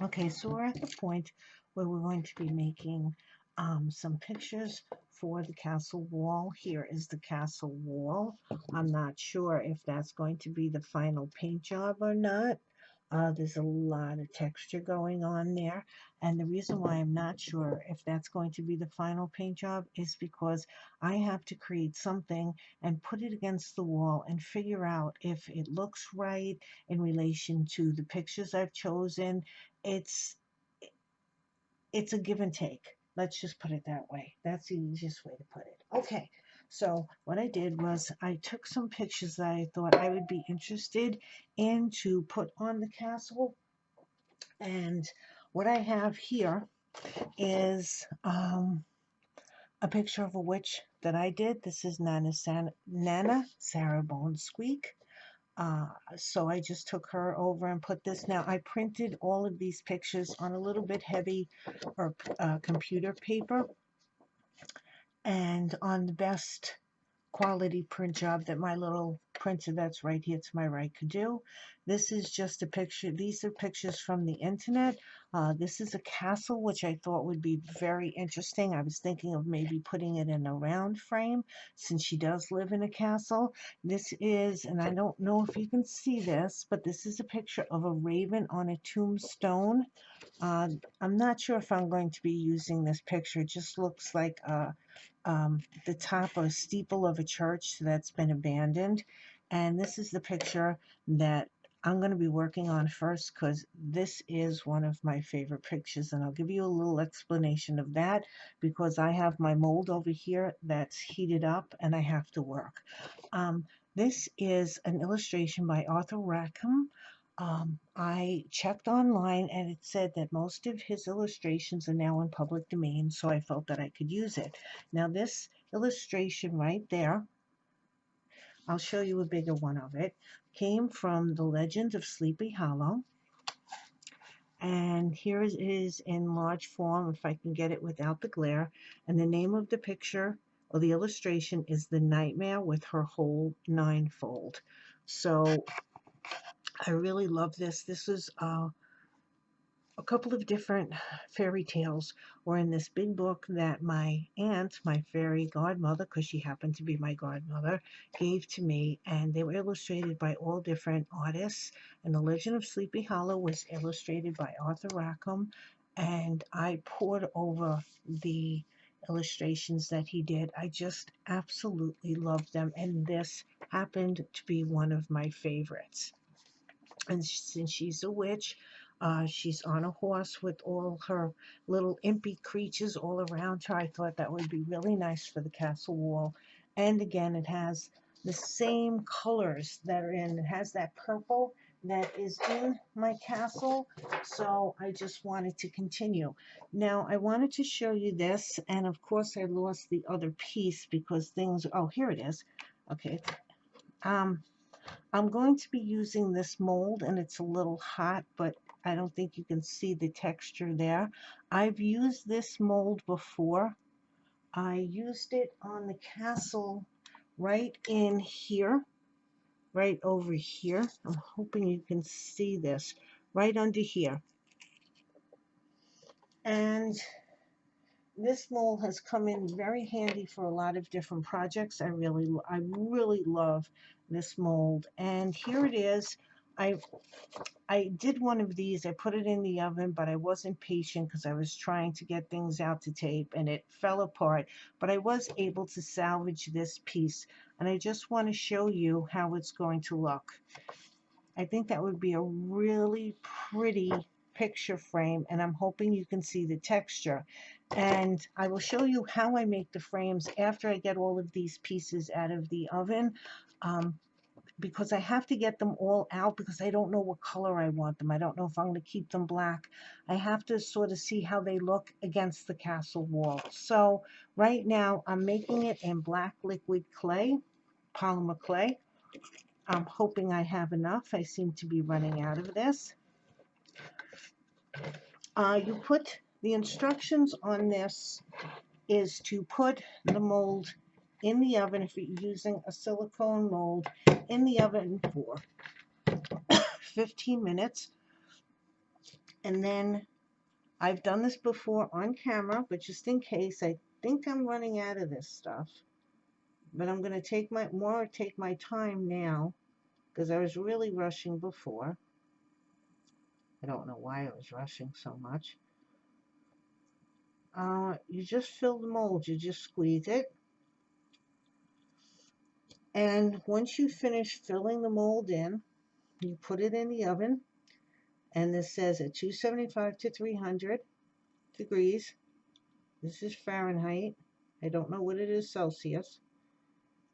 Okay, so we're at the point where we're going to be making some pictures for the castle wall. Here is the castle wall. I'm not sure if that's going to be the final paint job or not. There's a lot of texture going on there. And the reason why I'm not sure if that's going to be the final paint job is because I have to create something and put it against the wall and figure out if it looks right in relation to the pictures I've chosen. it's it's a give and take. Let's just put it that way. That's the easiest way to put it. Okay, so what I did was I took some pictures that I thought I would be interested in to put on the castle, and what I have here is a picture of a witch that I did. This is Nana Sarah Bone Squeak. So I just took her over and put this. Now I printed all of these pictures on a little bit heavy or computer paper, and on the best quality print job that my little printer that's right here to my right could do. This is just a picture. These are pictures from the internet. This is a castle, which I thought would be very interesting. I was thinking of maybe putting it in a round frame since she does live in a castle. This is, and I don't know if you can see this, but this is a picture of a raven on a tombstone. I'm not sure if I'm going to be using this picture. It just looks like the top or steeple of a church that's been abandoned. And this is the picture that I'm going to be working on first, because this is one of my favorite pictures, and I'll give you a little explanation of that because I have my mold over here that's heated up and I have to work. This is an illustration by Arthur Rackham. I checked online and it said that most of his illustrations are now in public domain, so I felt that I could use it. Now this illustration right there, I'll show you a bigger one of it, came from The Legend of Sleepy Hollow. And here it is in large form, if I can get it without the glare. And the name of the picture or the illustration is The Nightmare with Her Whole Ninefold. So I really love this. This is a couple of different fairy tales were in this big book that my aunt, my fairy godmother, because she happened to be my godmother, gave to me, and they were illustrated by all different artists. And The Legend of Sleepy Hollow was illustrated by Arthur Rackham, and I poured over the illustrations that he did. I just absolutely loved them, and this happened to be one of my favorites. And since she's a witch, she's on a horse with all her little impy creatures all around her. I thought that would be really nice for the castle wall. And again, it has the same colors that are in. It has that purple that is in my castle. So I just wanted to continue. Now, I wanted to show you this. And of course, I lost the other piece because things, oh, here it is. Okay. Um, I'm going to be using this mold, and it's a little hot, but I don't think you can see the texture there. I've used this mold before. I used it on the castle right in here, right over here. I'm hoping you can see this right under here. And this mold has come in very handy for a lot of different projects. I really love this mold. And here it is. I did one of these. I put it in the oven, but I wasn't patient because I was trying to get things out to tape and it fell apart. But I was able to salvage this piece, and I just want to show you how it's going to look. I think that would be a really pretty picture frame, and I'm hoping you can see the texture. And I will show you how I make the frames after I get all of these pieces out of the oven. Because I have to get them all out because I don't know what color I want them. I don't know if I'm going to keep them black. I have to sort of see how they look against the castle wall. So right now I'm making it in black liquid clay, polymer clay. I'm hoping I have enough. I seem to be running out of this. You put the instructions on this is to put the mold in the oven, if you're using a silicone mold, in the oven for 15 minutes. And then I've done this before on camera, but just in case, I think I'm running out of this stuff. But I'm going to take my time now because I was really rushing before. I don't know why I was rushing so much. You just fill the mold. You just squeeze it. And once you finish filling the mold in, you put it in the oven. And this says at 275 to 300 degrees. This is Fahrenheit. I don't know what it is Celsius.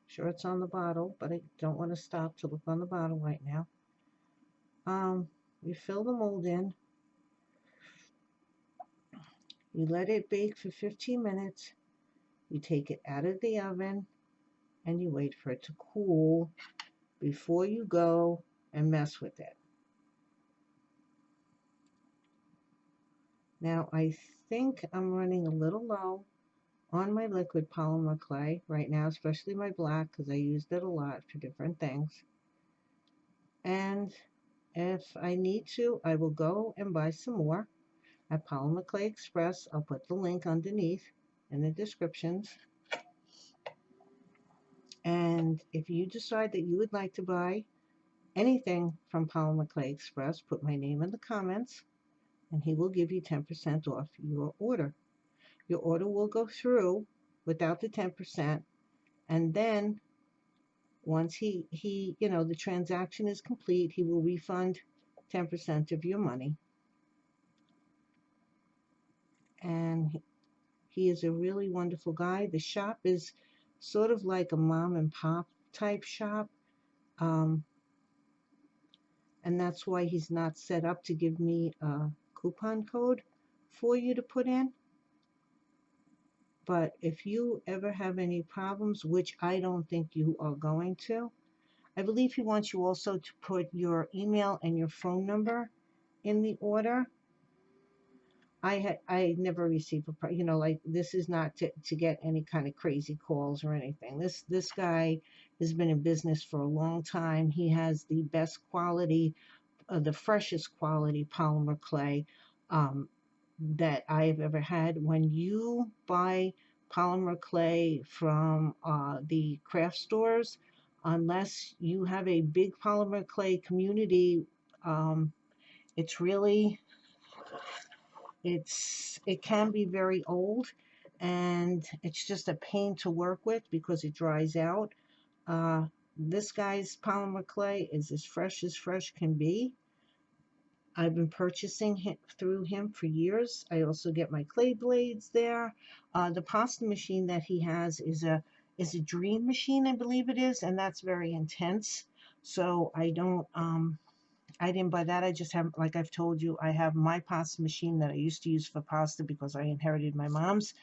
Sure it's on the bottle, but I don't want to stop to look on the bottle right now. You fill the mold in. You let it bake for 15 minutes. You take it out of the oven and you wait for it to cool before you go and mess with it. Now I think I'm running a little low on my liquid polymer clay right now, especially my black because I used it a lot for different things. And if I need to, I will go and buy some more at Polymer Clay Express. I'll put the link underneath in the descriptions. And if you decide that you would like to buy anything from Polymer Clay Express, put my name in the comments and he will give you 10% off your order. Your order will go through without the 10%, and then once he the transaction is complete, he will refund 10% of your money. And he is a really wonderful guy. The shop is sort of like a mom and pop type shop. And that's why he's not set up to give me a coupon code for you to put in. But if you ever have any problems, which I don't think you are going to, I believe he wants you also to put your email and your phone number in the order. I never received like this is not to get any kind of crazy calls or anything. This guy has been in business for a long time. He has the best quality, the freshest quality polymer clay that I've ever had. When you buy polymer clay from the craft stores, unless you have a big polymer clay community, it's really it can be very old, and it's just a pain to work with because it dries out. This guy's polymer clay is as fresh can be. I've been purchasing through him for years. I also get my clay blades there. The pasta machine that he has is a dream machine, I believe it is, and that's very intense. So I didn't buy that. I just have, like I've told you, I have my pasta machine that I used to use for pasta because I inherited my mom's.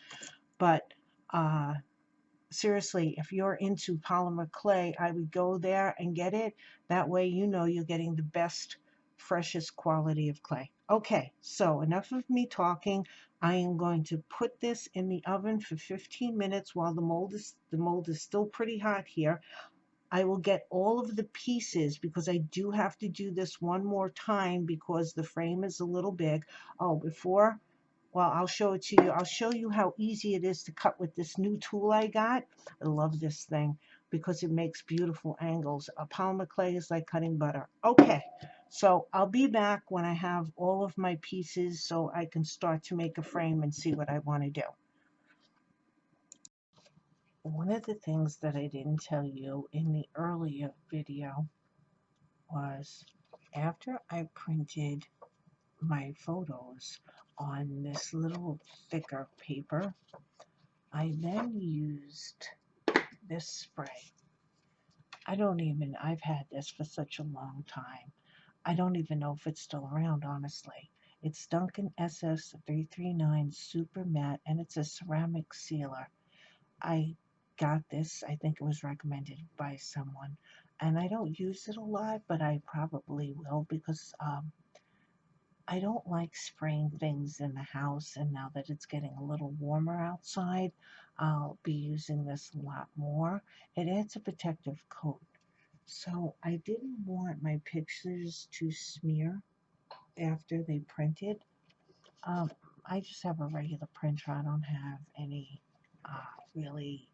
But seriously, if you're into polymer clay, I would go there and get it. That way you're getting the best, freshest quality of clay. Okay, so enough of me talking. I am going to put this in the oven for 15 minutes while the mold is still pretty hot here. I will get all of the pieces because I do have to do this one more time because the frame is a little big. Oh, well, I'll show it to you. I'll show you how easy it is to cut with this new tool I got. I love this thing because it makes beautiful angles. A polymer clay is like cutting butter. Okay, so I'll be back when I have all of my pieces so I can start to make a frame and see what I want to do. One of the things that I didn't tell you in the earlier video was after I printed my photos on this little thicker paper, I then used this spray. I've had this for such a long time. I don't even know if it's still around, honestly. It's Duncan SS339 Super Matte, and it's a ceramic sealer. I got this, I think it was recommended by someone, and I don't use it a lot, but I probably will because I don't like spraying things in the house, and now that it's getting a little warmer outside, I'll be using this a lot more. It adds a protective coat, so I didn't want my pictures to smear after they printed. I just have a regular printer. I don't have any really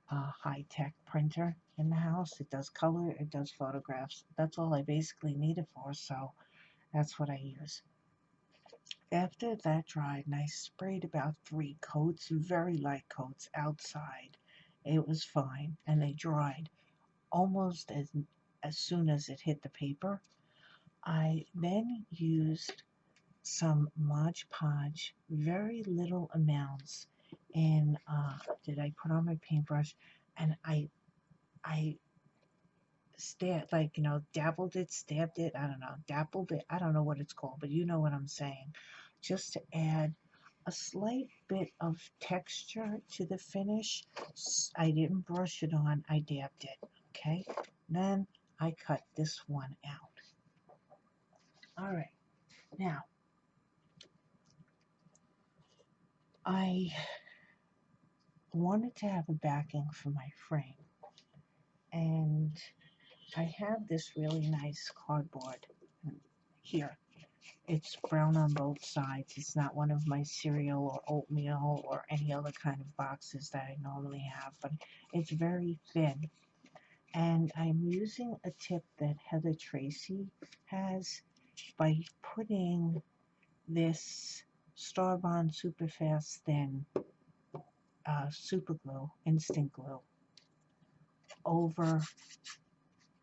high-tech printer in the house. It does color, it does photographs. That's all I basically need it for, so that's what I use. After that dried, and I sprayed about 3 coats, very light coats outside, it was fine, and they dried almost as soon as it hit the paper. I then used some Modge Podge, very little amounts, and did I put on my paintbrush, and I stabbed, like, dabbled it, stabbed it, I don't know, dappled it, I don't know what it's called, but you know what I'm saying, just to add a slight bit of texture to the finish. I didn't brush it on, I dabbed it, okay? Then I cut this one out. All right, now I wanted to have a backing for my frame, and I have this really nice cardboard here. It's brown on both sides. It's not one of my cereal or oatmeal or any other kind of boxes that I normally have, but it's very thin. And I'm using a tip that Heather Tracy has by putting this Starbond Superfast Thin super glue, instant glue, over,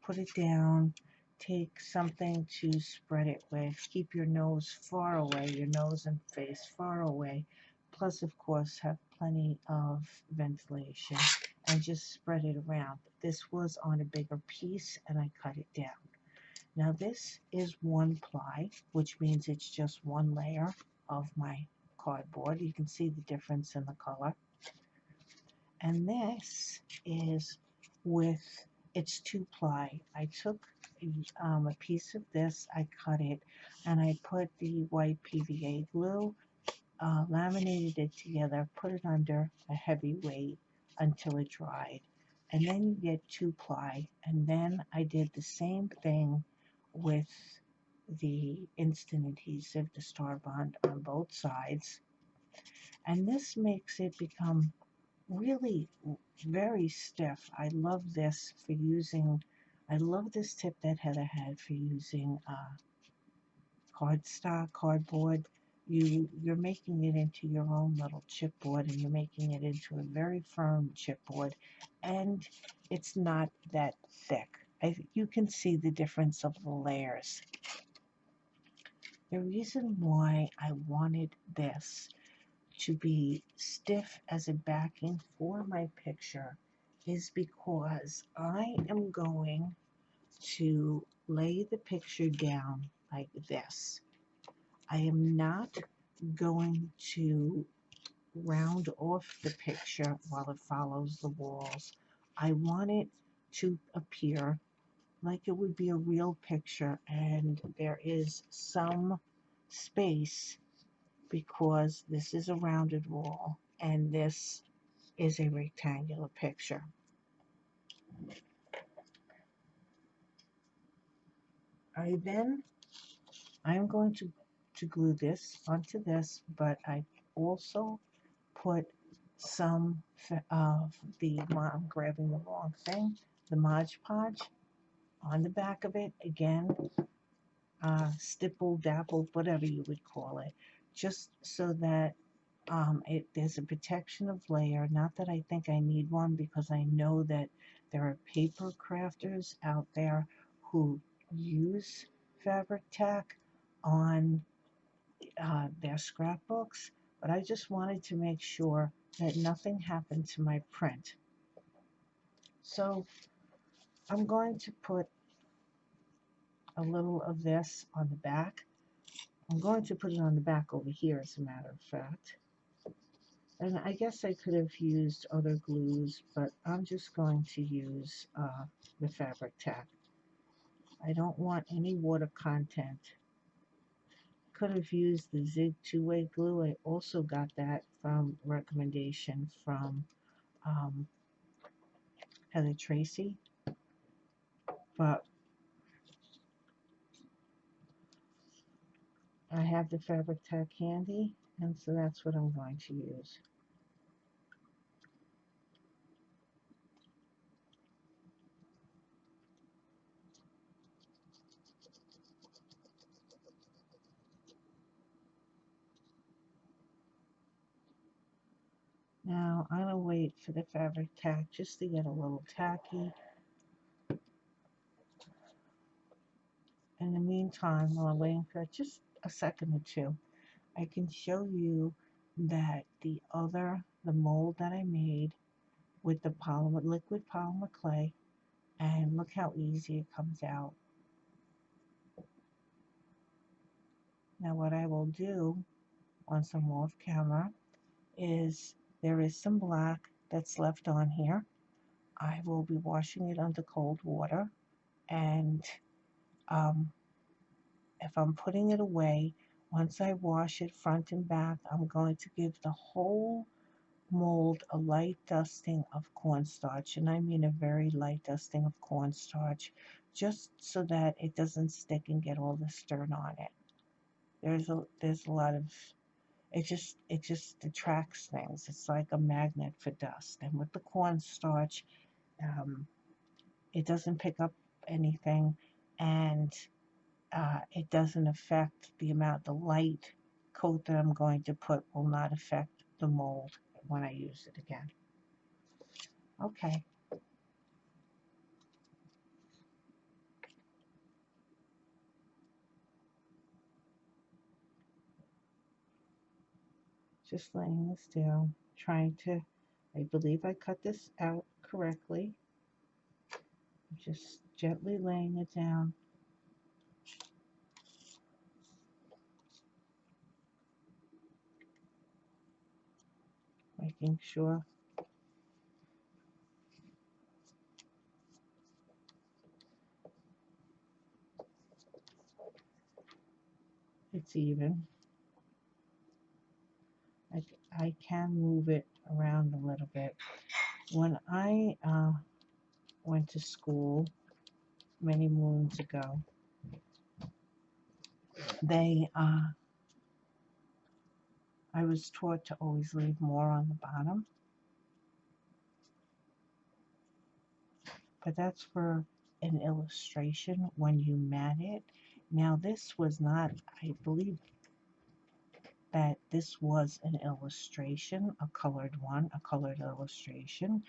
put it down, take something to spread it with, keep your nose far away, your nose and face far away, plus of course have plenty of ventilation, and just spread it around. This was on a bigger piece and I cut it down. Now this is 1-ply, which means it's just one layer of my cardboard. You can see the difference in the color. And this is with, it's 2-ply. I took a piece of this, I cut it, and I put the white PVA glue, laminated it together, put it under a heavy weight until it dried. And then you get 2-ply, and then I did the same thing with the instant adhesive, the Starbond, on both sides. And this makes it become really very stiff. I love this for using, I love this tip that Heather had for using cardboard. You're making it into your own little chipboard, and you're making it into a very firm chipboard, and it's not that thick. You can see the difference of the layers. The reason why I wanted this to be stiff as a backing for my picture is because I am going to lay the picture down like this. I am not going to round off the picture while it follows the walls. I want it to appear like it would be a real picture, and there is some space because this is a rounded wall and this is a rectangular picture. I'm going to glue this onto this, but I also put some of I'm grabbing the wrong thing, the Modge Podge on the back of it. Again, stipple, dapple, whatever you would call it, just so that there's a protection of layer. Not that I think I need one, because I know that there are paper crafters out there who use fabric tack on their scrapbooks, but I just wanted to make sure that nothing happened to my print. So I'm going to put a little of this on the back. I'm going to put it on the back over here, as a matter of fact. And I guess I could have used other glues, but I'm just going to use the fabric tack. I don't want any water content. Could have used the Zig two-way glue. I also got that from recommendation from Heather Tracy. But I have the fabric tack handy, and so that's what I'm going to use. Now I'm going to wait for the fabric tack just to get a little tacky. In the meantime, while I'm waiting for just a second or two, I can show you that the mold that I made with the liquid polymer clay, and look how easy it comes out. Now what I will do once I'm off camera is there is some black that's left on here. I will be washing it under cold water, and if I'm putting it away, once I wash it front and back, I'm going to give the whole mold a light dusting of cornstarch, and I mean a very light dusting of cornstarch, just so that it doesn't stick and get all this dirt on it. There's a lot of it just attracts things. It's like a magnet for dust, and with the cornstarch, it doesn't pick up anything, and it doesn't affect the light coat that I'm going to put will not affect the mold when I use it again. Okay. Just laying this down, I believe I cut this out correctly. Just gently laying it down. Making sure it's even. I can move it around a little bit. When I went to school many moons ago, I was taught to always leave more on the bottom, but that's for an illustration when you mat it. Now this was not, I believe that this was an illustration, a colored one, a colored illustration,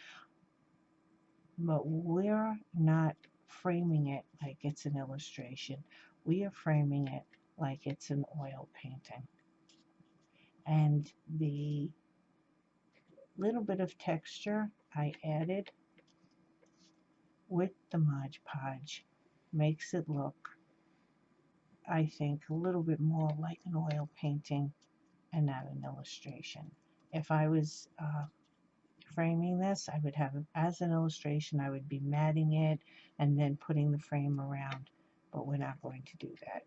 but we're not framing it like it's an illustration. We are framing it like it's an oil painting. And the little bit of texture I added with the Modge Podge makes it look, I think, a little bit more like an oil painting and not an illustration. If I was framing this, I would have it as an illustration. I would be matting it and then putting the frame around, but we're not going to do that.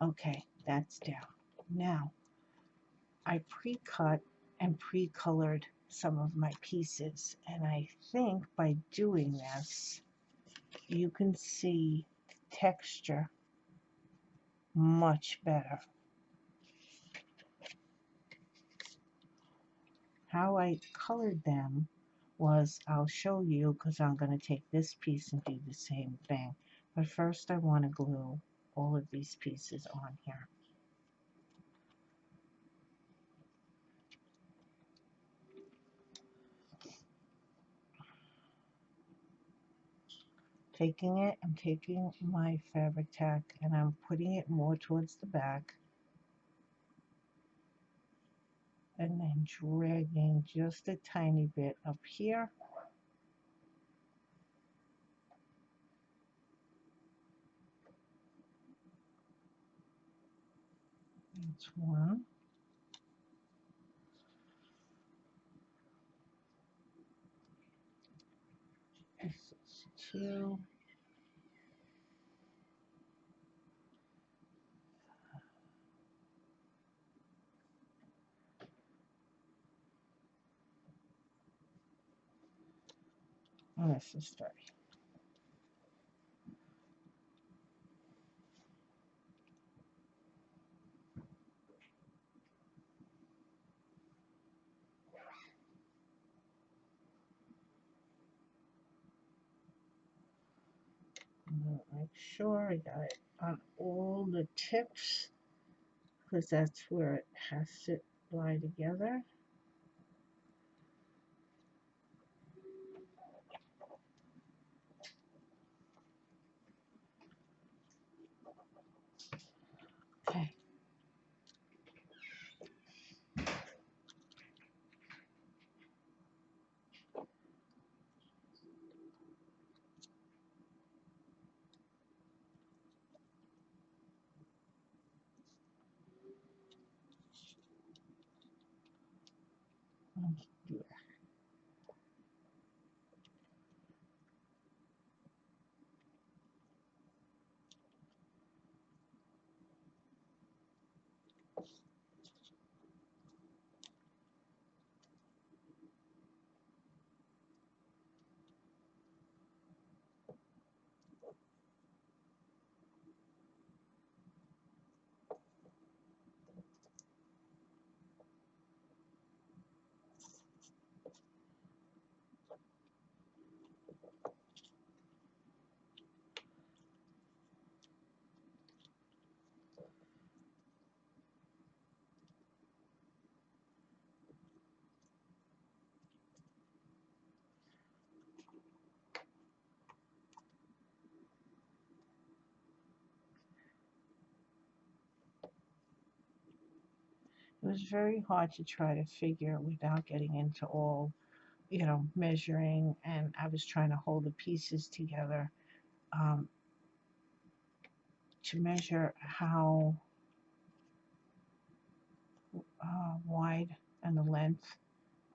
Okay, that's down. Now, I pre-cut and pre-colored some of my pieces, and I think by doing this, you can see the texture much better. How I colored them was, I'll show you, because I'm going to take this piece and do the same thing. But first I want to glue all of these pieces on here. I'm taking my fabric tack and I'm putting it more towards the back, and then dragging just a tiny bit up here. That's one. This is two. And this is three. I'm going to make sure I got it on all the tips because that's where it has to lie together. Okay. Let's do that. It was very hard to try to figure without getting into all, measuring, and I was trying to hold the pieces together um, to measure how wide and the length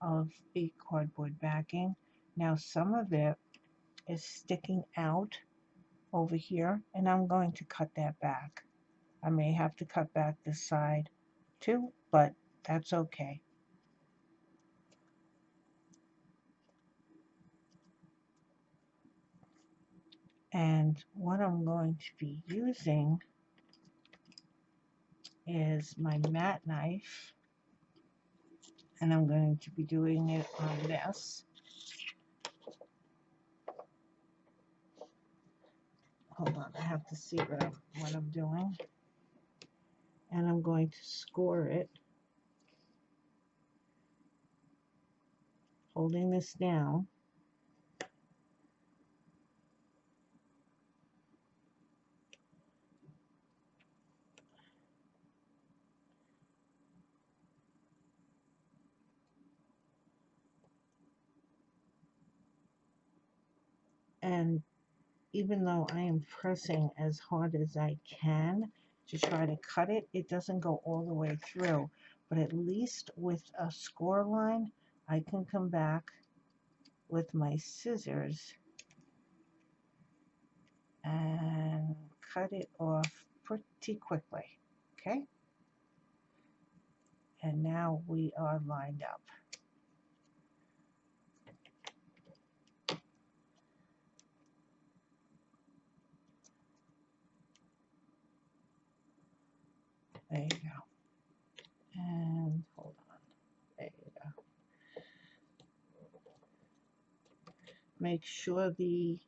of the cardboard backing. Now some of it is sticking out over here, and I'm going to cut that back. I may have to cut back this side too, but that's okay. And what I'm going to be using is my mat knife, and I'm going to be doing it on this. Hold on, I have to see what I'm doing. And I'm going to score it, holding this down. And even though I am pressing as hard as I can to try to cut it, it doesn't go all the way through. But at least with a score line, I can come back with my scissors and cut it off pretty quickly. Okay? And now we are lined up. There you go. And hold on. There you go. Make sure the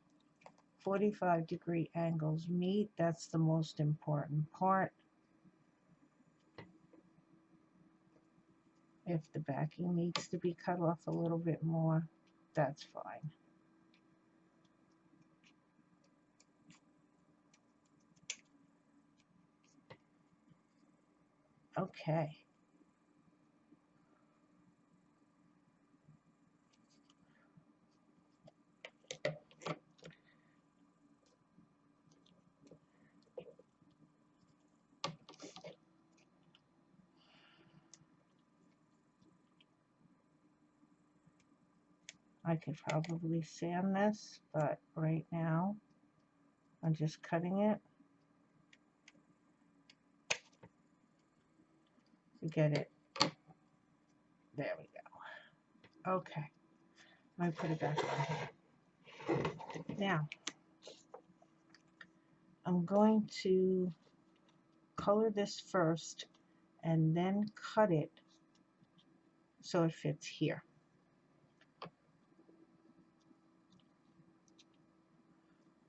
45-degree angles meet. That's the most important part. If the backing needs to be cut off a little bit more, that's fine. Okay. I could probably sand this, but right now I'm just cutting it to get it. There we go. Okay. I put it back on here. Now, I'm going to color this first and then cut it so it fits here.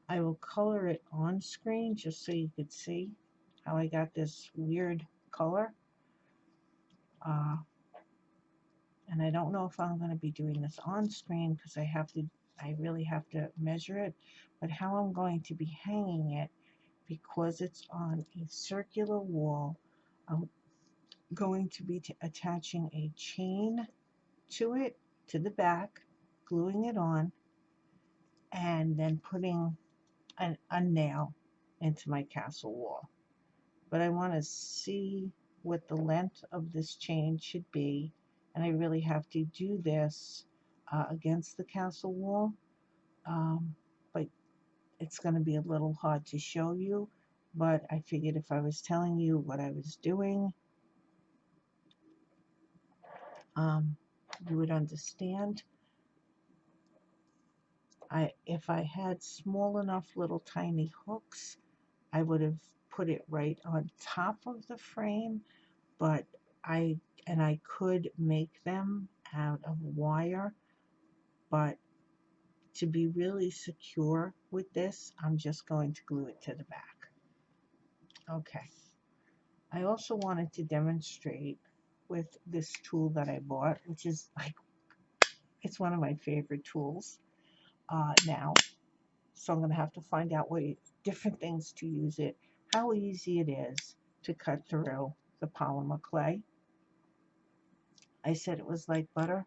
I will color it on screen just so you could see how I got this weird color. Uh, and I don't know if I'm going to be doing this on screen because I really have to measure it, but how I'm going to be hanging it, because it's on a circular wall, I'm going to be attaching a chain to it, to the back, gluing it on, and then putting a nail into my castle wall. But I want to see what the length of this chain should be, and I really have to do this against the castle wall, but it's going to be a little hard to show you, but I figured if I was telling you what I was doing, you would understand. If I had small enough little tiny hooks, I would have put it right on top of the frame, but I could make them out of wire, but to be really secure with this, I'm just going to glue it to the back. Okay. I also wanted to demonstrate with this tool that I bought, which is like, it's one of my favorite tools now. So I'm going to have to find out different things to use it, how easy it is to cut through the polymer clay. I said it was like butter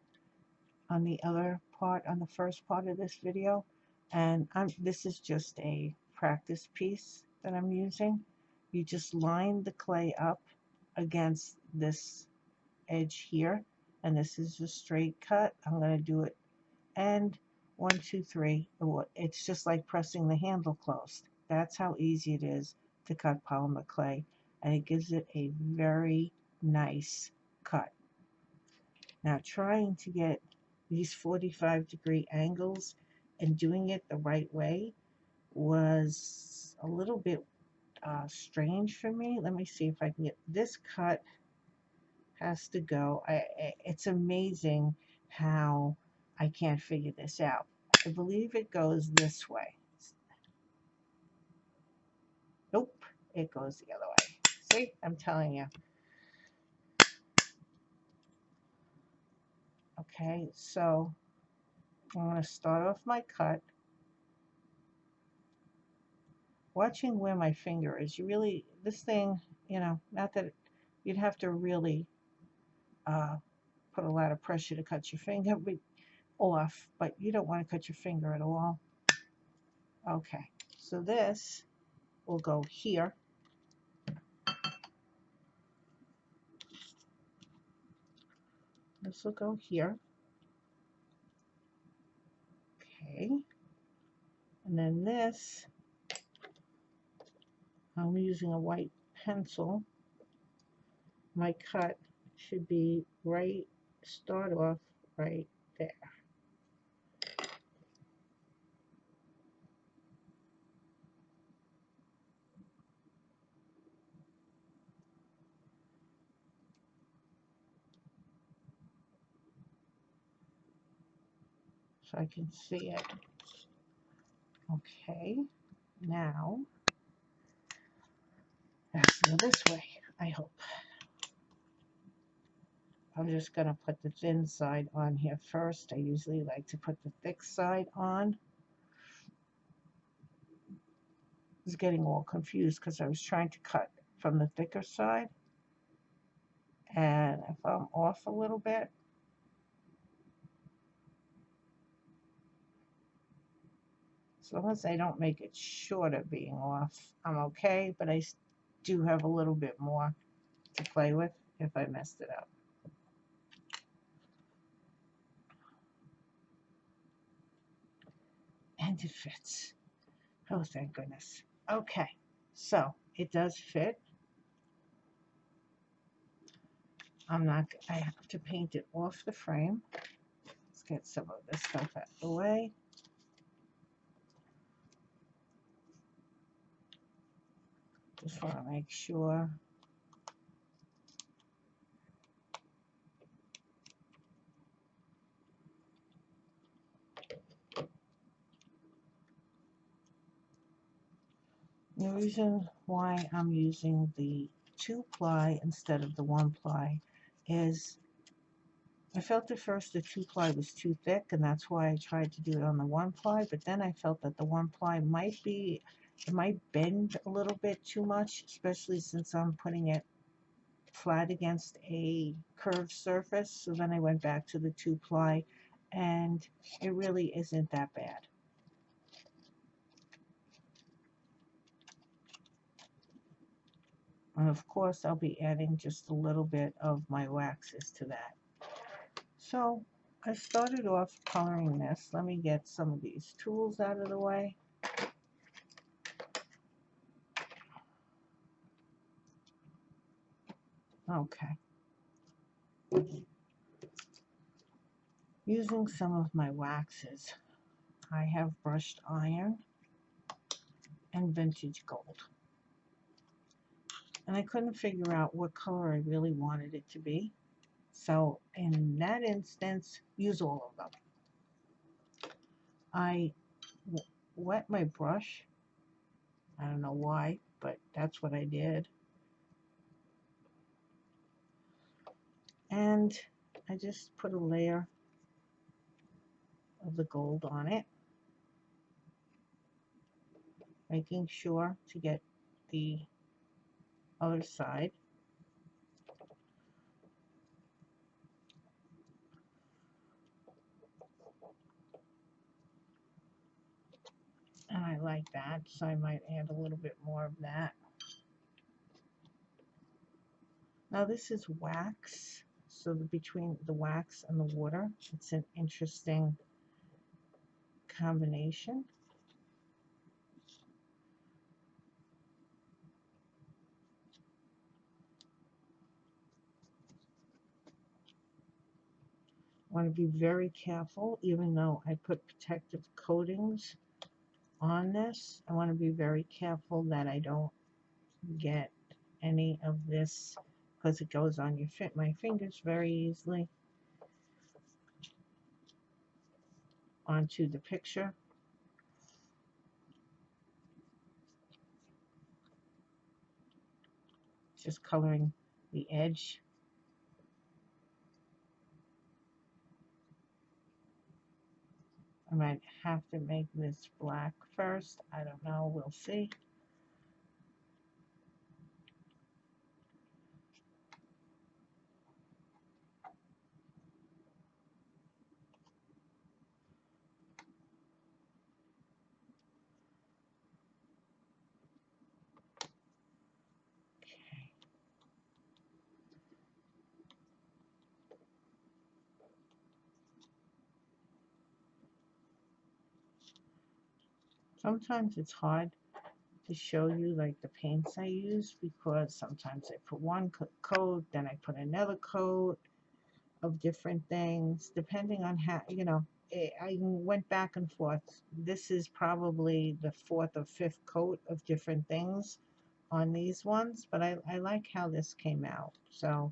on the first part of this video, and this is just a practice piece that I'm using. You just line the clay up against this edge here, and this is a straight cut. I'm going to do it, and 1, 2, 3. It's just like pressing the handle closed. That's how easy it is to cut polymer clay, and it gives it a very nice cut. Now, trying to get these 45-degree angles and doing it the right way was a little bit strange for me. Let me see if I can get this cut. Has to go. It's amazing how I can't figure this out. I believe it goes this way. Nope, it goes the other way. See, I'm telling you. Okay, so I'm going to start off my cut. Watching where my finger is, this thing, not that you'd have to really put a lot of pressure to cut your finger off, but you don't want to cut your finger at all. Okay, so this will go here. This will go here. Okay, and then this, I'm using a white pencil. My cut should be start off right there. So I can see it. Okay, now let's go this way, I hope. I'm just going to put the thin side on here first. I usually like to put the thick side on. I was getting all confused because I was trying to cut from the thicker side. And if I'm off a little bit, as long as I don't make it short of being off, I'm okay. But I do have a little bit more to play with if I messed it up. And it fits. Oh, thank goodness. Okay, so it does fit. I have to paint it off the frame. Let's get some of this stuff out of the way. Just want to make sure. reason why I'm using the 2-ply instead of the 1-ply is I felt at first the 2-ply was too thick, and that's why I tried to do it on the 1-ply, but then I felt that the 1-ply it might bend a little bit too much, especially since I'm putting it flat against a curved surface. So then I went back to the 2-ply, and it really isn't that bad. And of course I'll be adding just a little bit of my waxes to that. So I started off coloring this. Let me get some of these tools out of the way. Okay. Using some of my waxes, I have brushed iron and vintage gold. And I couldn't figure out what color I really wanted it to be. So in that instance, use all of them. I wet my brush. I don't know why, but that's what I did. And I just put a layer of the gold on it, making sure to get the other side. And I like that, so I might add a little bit more of that. Now this is wax, so between the wax and the water, it's an interesting combination. I want to be very careful, even though I put protective coatings on this. I want to be very careful that I don't get any of this, because it goes on my fingers very easily onto the picture. Just coloring the edge. I might have to make this black first. I don't know. We'll see. Sometimes it's hard to show you like the paints I use, because sometimes I put one coat, then I put another coat of different things, depending on how, I went back and forth. This is probably the 4th or 5th coat of different things on these ones, but I like how this came out. So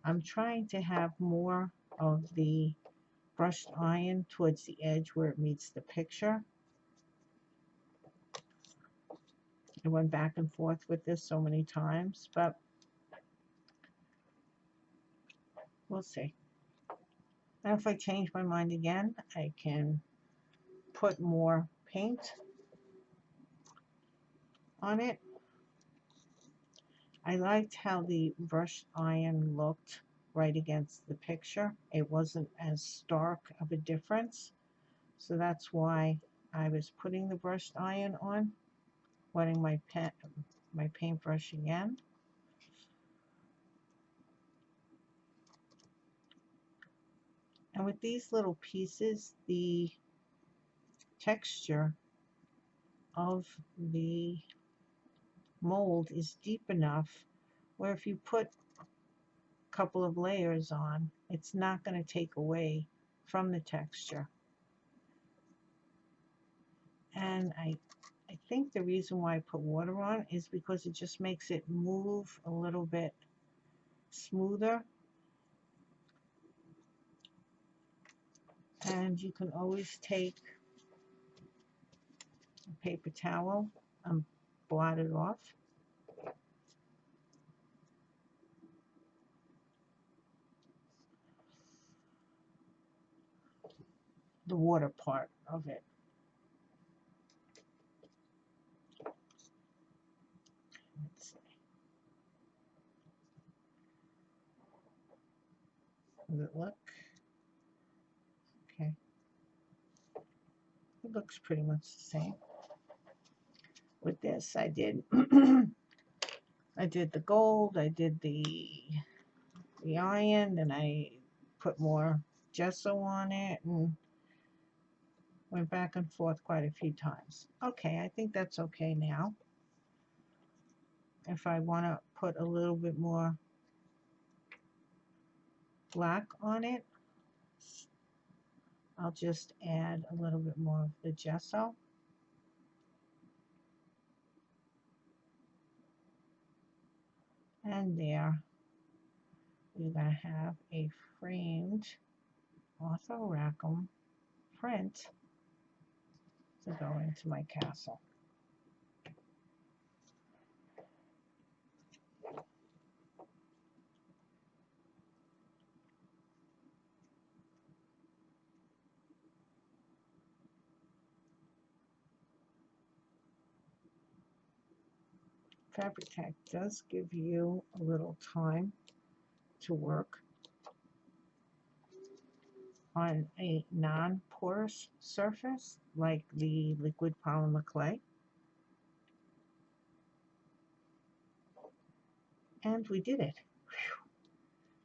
I'm trying to have more of the brushed iron towards the edge where it meets the picture. I went back and forth with this so many times, but we'll see. And if I change my mind again, I can put more paint on it. I liked how the brushed iron looked right against the picture. It wasn't as stark of a difference. So that's why I was putting the brushed iron on, wetting my paintbrush again. And with these little pieces, the texture of the mold is deep enough where if you put a couple of layers on, it's not going to take away from the texture. And I think the reason why I put water on is because it just makes it move a little bit smoother. And you can always take a paper towel and blot it off. The water part of it. Let's see. Does it look? Okay. It looks pretty much the same. With this, I did I did the gold, I did the iron, and I put more gesso on it and went back and forth quite a few times. Okay, I think that's okay now. If I want to put a little bit more black on it, I'll just add a little bit more of the gesso. And there, we're going to have a framed Arthur Rackham print to go into my castle. Fabric Tech does give you a little time to work on a non-porous surface like the liquid polymer clay. And we did it. Whew.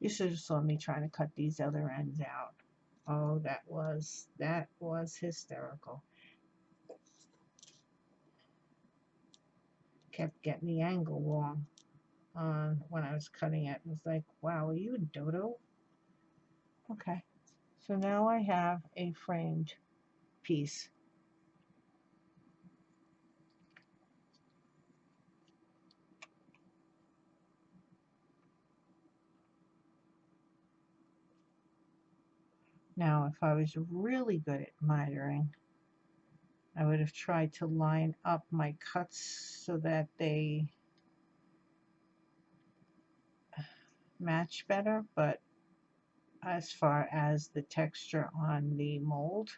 You should have saw me trying to cut these other ends out. Oh, that was hysterical. Kept getting the angle wrong when I was cutting it. It was like, wow, are you a dodo? Okay, so now I have a framed piece. Now, if I was really good at mitering, I would have tried to line up my cuts so that they match better, but as far as the texture on the mold,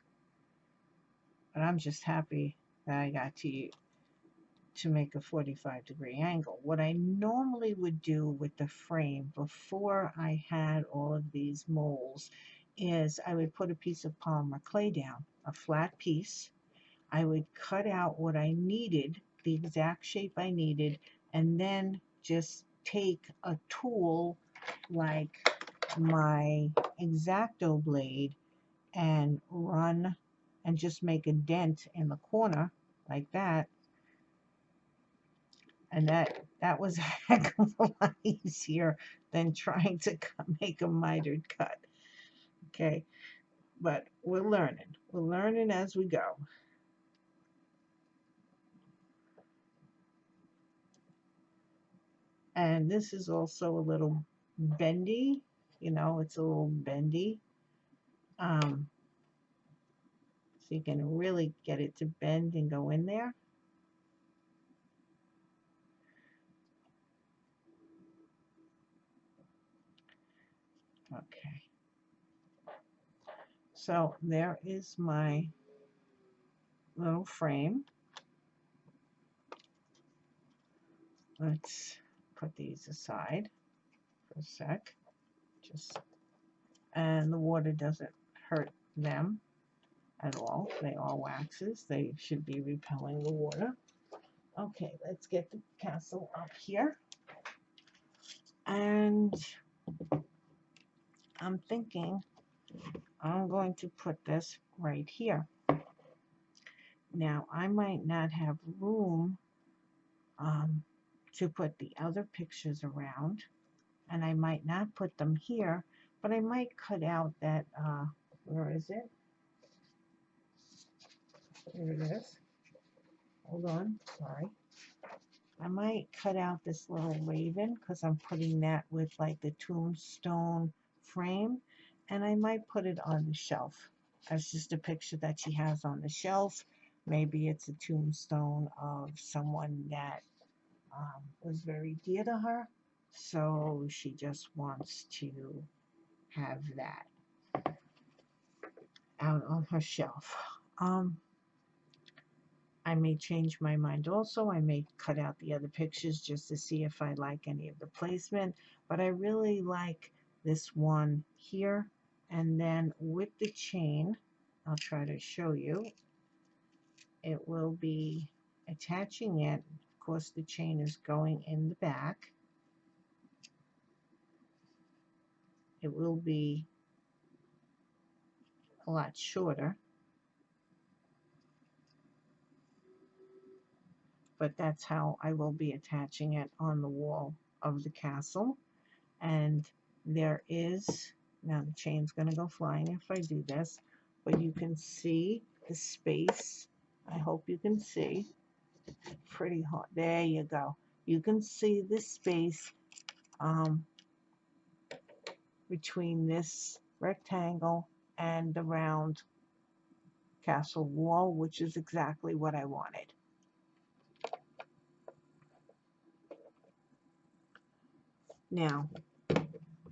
but I'm just happy that I got to make a 45-degree angle. What I normally would do with the frame before I had all of these molds is I would put a piece of polymer clay down, a flat piece. I would cut out what I needed, the exact shape I needed, and then just take a tool like my X-Acto blade and run and just make a dent in the corner like that. And that was a heck of a lot easier than trying to make a mitered cut. Okay, but we're learning as we go. And this is also a little bendy, you know, it's a little bendy. So you can really get it to bend and go in there. Okay. So there is my little frame. Let's put these aside for a sec. And the water doesn't hurt them at all. They are waxes. They should be repelling the water. Okay, let's get the castle up here. And I'm thinking I'm going to put this right here. Now, I might not have room to put the other pictures around, and I might not put them here, but I might cut out that, where is it? Here it is. Hold on, sorry. I might cut out this little raven because I'm putting that with like the tombstone frame, and I might put it on the shelf as just a picture that she has on the shelf. Maybe it's a tombstone of someone that was very dear to her. So she just wants to have that out on her shelf. I may change my mind also. I may cut out the other pictures just to see if I like any of the placement. But I really like this one here. And then with the chain, I'll try to show you. It will be attaching it. Of course, the chain is going in the back. It will be a lot shorter, but that's how I will be attaching it on the wall of the castle. And there is, now the chain's going to go flying if I do this, but you can see the space. I hope you can see. Pretty hot. There you go. You can see the space between this rectangle and the round castle wall, which is exactly what I wanted. Now,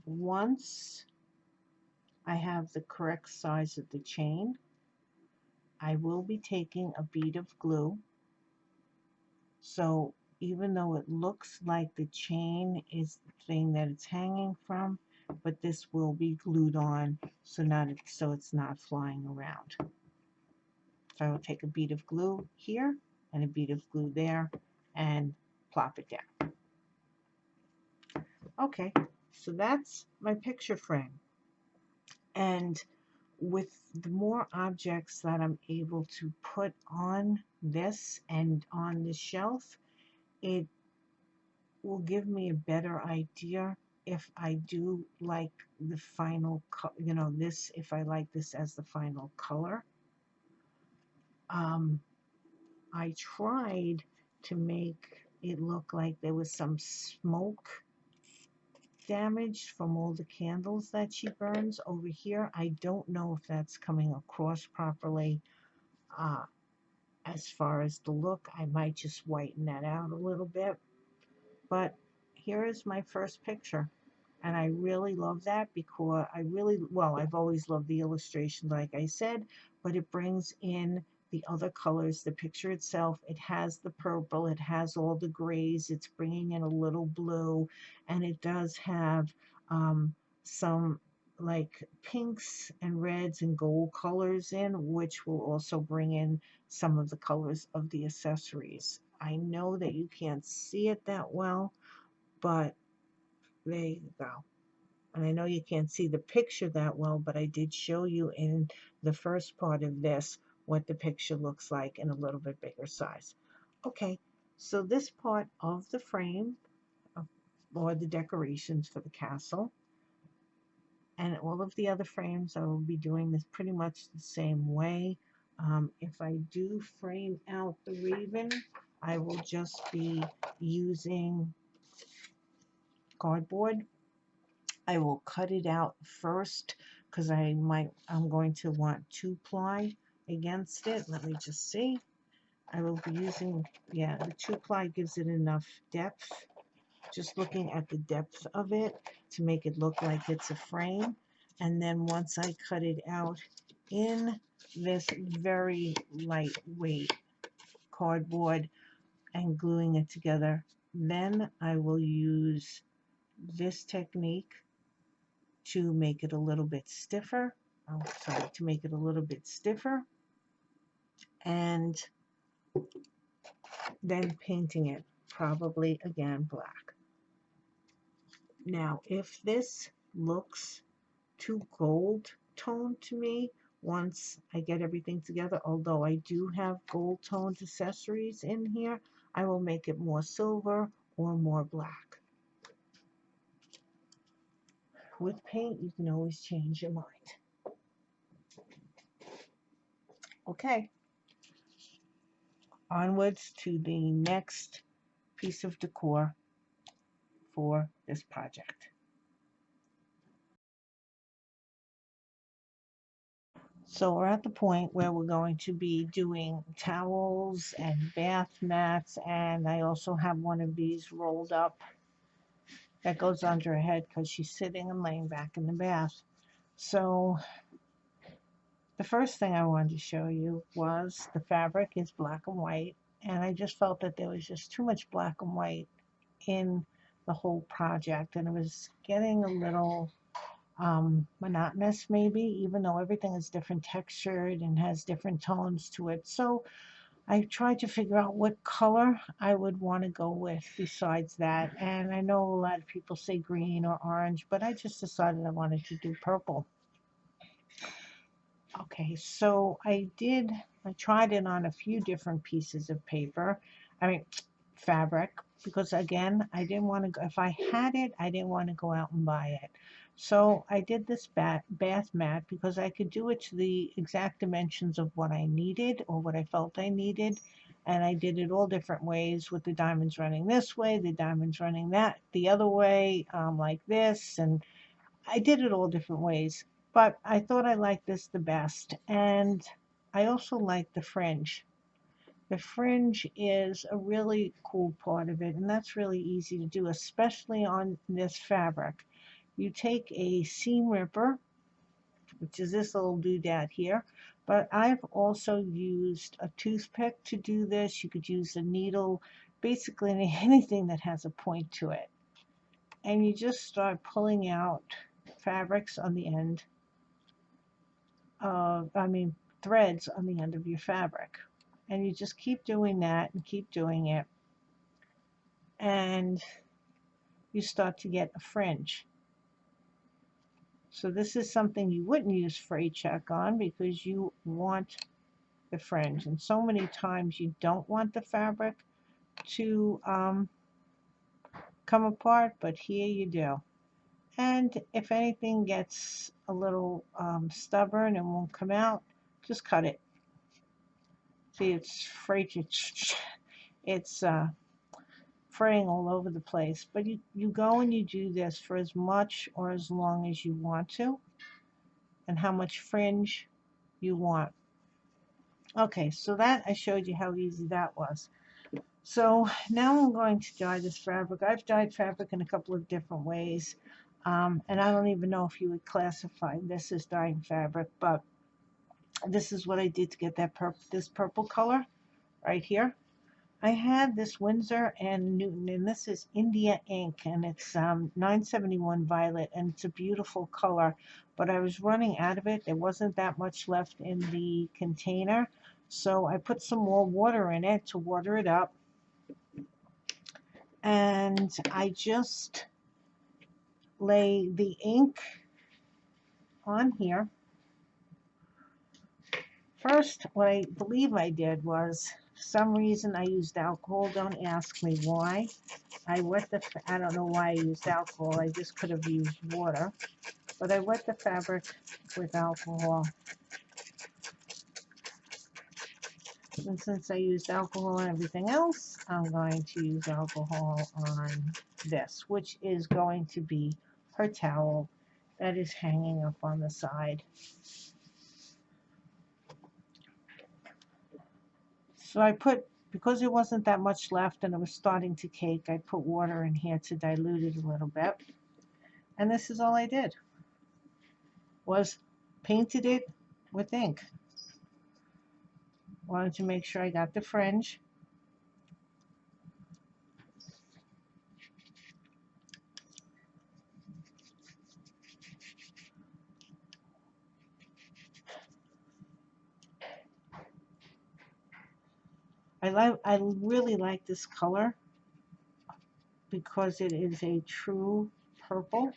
once I have the correct size of the chain, I will be taking a bead of glue. So even though it looks like the chain is the thing that it's hanging from, but this will be glued on so it's not flying around. So I will take a bead of glue here and a bead of glue there and plop it down. Okay, so that's my picture frame. And with the more objects that I'm able to put on this and on the shelf, it will give me a better idea if I do like the final, this, if I like this as the final color. I tried to make it look like there was some smoke damaged from all the candles that she burns over here. I don't know if that's coming across properly. As far as the look, I might just whiten that out a little bit. But here is my first picture. And I really love that because I've always loved the illustration, like I said, but it brings in the other colors. The picture itself, it has the purple, it has all the grays, it's bringing in a little blue, and it does have some like pinks and reds and gold colors in, which will also bring in some of the colors of the accessories. I know that you can't see it that well, but there you go. And I know you can't see the picture that well, but I did show you in the first part of this what the picture looks like in a little bit bigger size. Okay, so this part of the frame, or the decorations for the castle, and all of the other frames, I will be doing this pretty much the same way. If I do frame out the raven, I will just be using cardboard. I will cut it out first because I'm going to want 2-ply against it. Let me just see. I will be using, yeah, the 2-ply gives it enough depth. Just looking at the depth of it to make it look like it's a frame. And then once I cut it out in this very lightweight cardboard and gluing it together, then I will use this technique to make it a little bit stiffer. Oh, sorry, to make it a little bit stiffer, and then painting it, probably again black. Now, if this looks too gold toned to me, once I get everything together, although I do have gold toned accessories in here, I will make it more silver or more black. With paint, you can always change your mind. Okay, onwards to the next piece of decor for this project. So we're at the point where we're going to be doing towels and bath mats, and I also have one of these rolled up that goes under her head because she's sitting and laying back in the bath. So the first thing I wanted to show you was the fabric is black and white, and I just felt that there was just too much black and white in the whole project, and it was getting a little monotonous maybe, even though everything is different textured and has different tones to it. So I tried to figure out what color I would want to go with besides that. And I know a lot of people say green or orange, but I just decided I wanted to do purple. Okay, so I tried it on a few different pieces of paper. I mean, fabric, because again, I didn't want to go, if I had it, I didn't want to go out and buy it. So I did this bath mat because I could do it to the exact dimensions of what I needed or what I felt I needed. And I did it all different ways with the diamonds running this way, the diamonds running that the other way, like this. And I did it all different ways, but I thought I liked this the best. And I also like the fringe. The fringe is a really cool part of it, and that's really easy to do, especially on this fabric. You take a seam ripper, which is this little doodad here, but I've also used a toothpick to do this. You could use a needle, basically anything that has a point to it. And you just start pulling out fabrics on the end of, threads on the end of your fabric. And you just keep doing that and keep doing it. And you start to get a fringe. So this is something you wouldn't use fray check on because you want the fringe. And so many times you don't want the fabric to come apart, but here you do. And if anything gets a little stubborn and won't come out, just cut it. See, it's frayed. It's fraying all over the place. But you go and you do this for as much or as long as you want to, and how much fringe you want. Okay, so that I showed you how easy that was. So now I'm going to dye this fabric. I've dyed fabric in a couple of different ways, and I don't even know if you would classify this as dyeing fabric, but this is what I did to get that this purple color right here. I had this Winsor and Newton, and this is India ink, and it's 971 violet, and it's a beautiful color, but I was running out of it. There wasn't that much left in the container, so I put some more water in it to water it up, and I just lay the ink on here. First, what I believe I did was, for some reason I used alcohol. Don't ask me why. I don't know why I used alcohol. I just could have used water. But I wet the fabric with alcohol. And since I used alcohol and everything else, I'm going to use alcohol on this, which is going to be her towel that is hanging up on the side. So I put, because there wasn't that much left and it was starting to cake, I put water in here to dilute it a little bit. And this is all I did, was painted it with ink. Wanted to make sure I got the fringe. I really like this color because it is a true purple.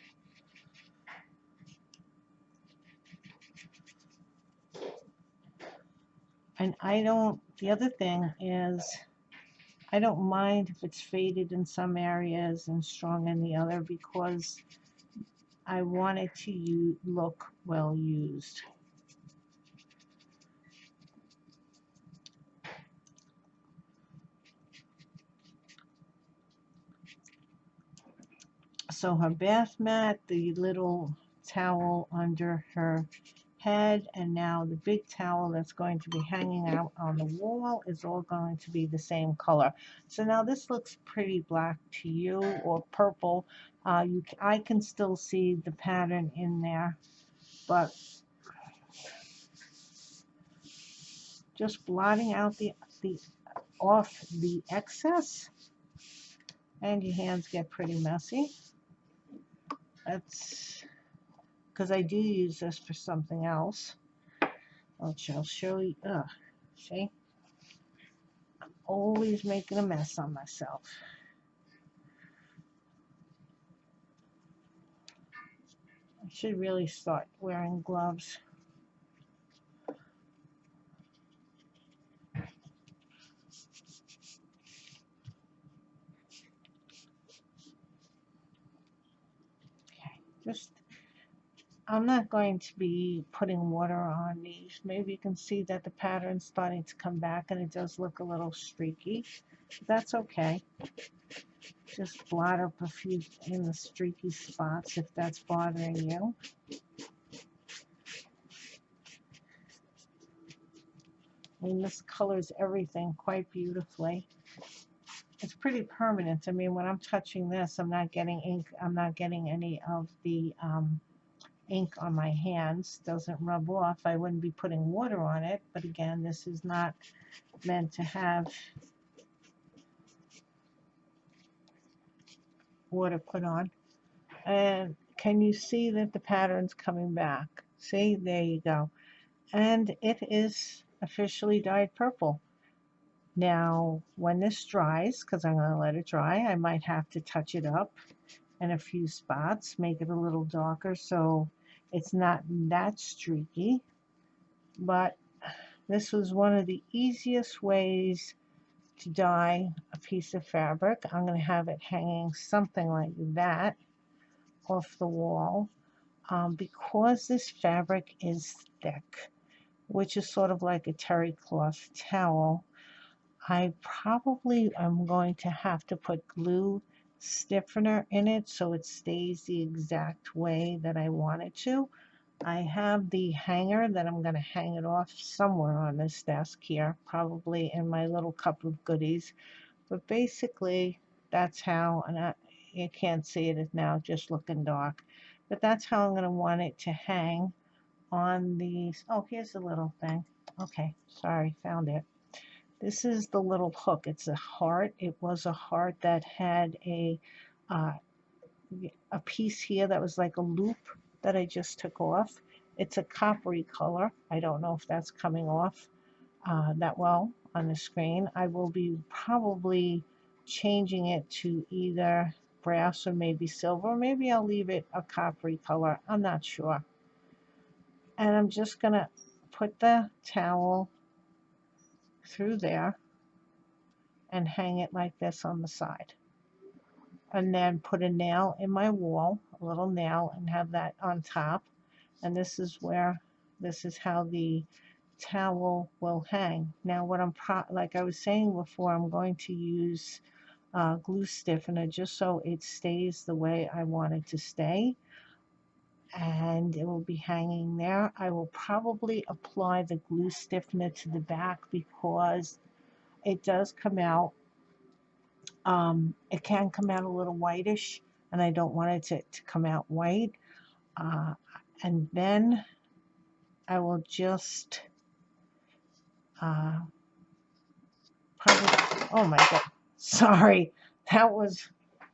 And the other thing is, I don't mind if it's faded in some areas and strong in the other, because I want it to look well used. So her bath mat, the little towel under her head, and now the big towel that's going to be hanging out on the wall is all going to be the same color. So now this looks pretty black to you, or purple. I can still see the pattern in there, but just blotting out the off the excess, and your hands get pretty messy. That's because I do use this for something else, which I'll show you. See, I'm always making a mess on myself. I should really start wearing gloves. Okay, just, I'm not going to be putting water on these. Maybe you can see that the pattern's starting to come back and it does look a little streaky. That's okay. Just blot up a few in the streaky spots if that's bothering you. I mean, this colors everything quite beautifully. It's pretty permanent. I mean, when I'm touching this, I'm not getting ink. I'm not getting any of the ink on my hands. Doesn't rub off. I wouldn't be putting water on it. But again, this is not meant to have water put on. And can you see that the pattern's coming back? See, there you go. And it is officially dyed purple. Now, when this dries, because I'm going to let it dry, I might have to touch it up in a few spots, make it a little darker so it's not that streaky. But this was one of the easiest ways to dye a piece of fabric. I'm going to have it hanging something like that off the wall. Because this fabric is thick, which is sort of like a terry cloth towel, I probably am going to have to put glue stiffener in it so it stays the exact way that I want it to. I have the hanger that I'm going to hang it off somewhere on this desk here, probably in my little cup of goodies. But basically, that's how, and you can't see it now, just looking dark. But that's how I'm going to want it to hang on these. Oh, here's the little thing. Okay, sorry, found it. This is the little hook. It's a heart. It was a heart that had a piece here that was like a loop that I just took off. It's a coppery color. I don't know if that's coming off that well on the screen. I will be probably changing it to either brass or maybe silver. Or maybe I'll leave it a coppery color. I'm not sure. And I'm just going to put the towel through there and hang it like this on the side. And then put a nail in my wall, a little nail, and have that on top. And this is how the towel will hang. Now what like I was saying before, I'm going to use glue stiffener just so it stays the way I want it to stay. And it will be hanging there. I will probably apply the glue stiffener to the back because it does come out. It can come out a little whitish, and I don't want it to come out white. And then I will just probably, oh my God, sorry, that was,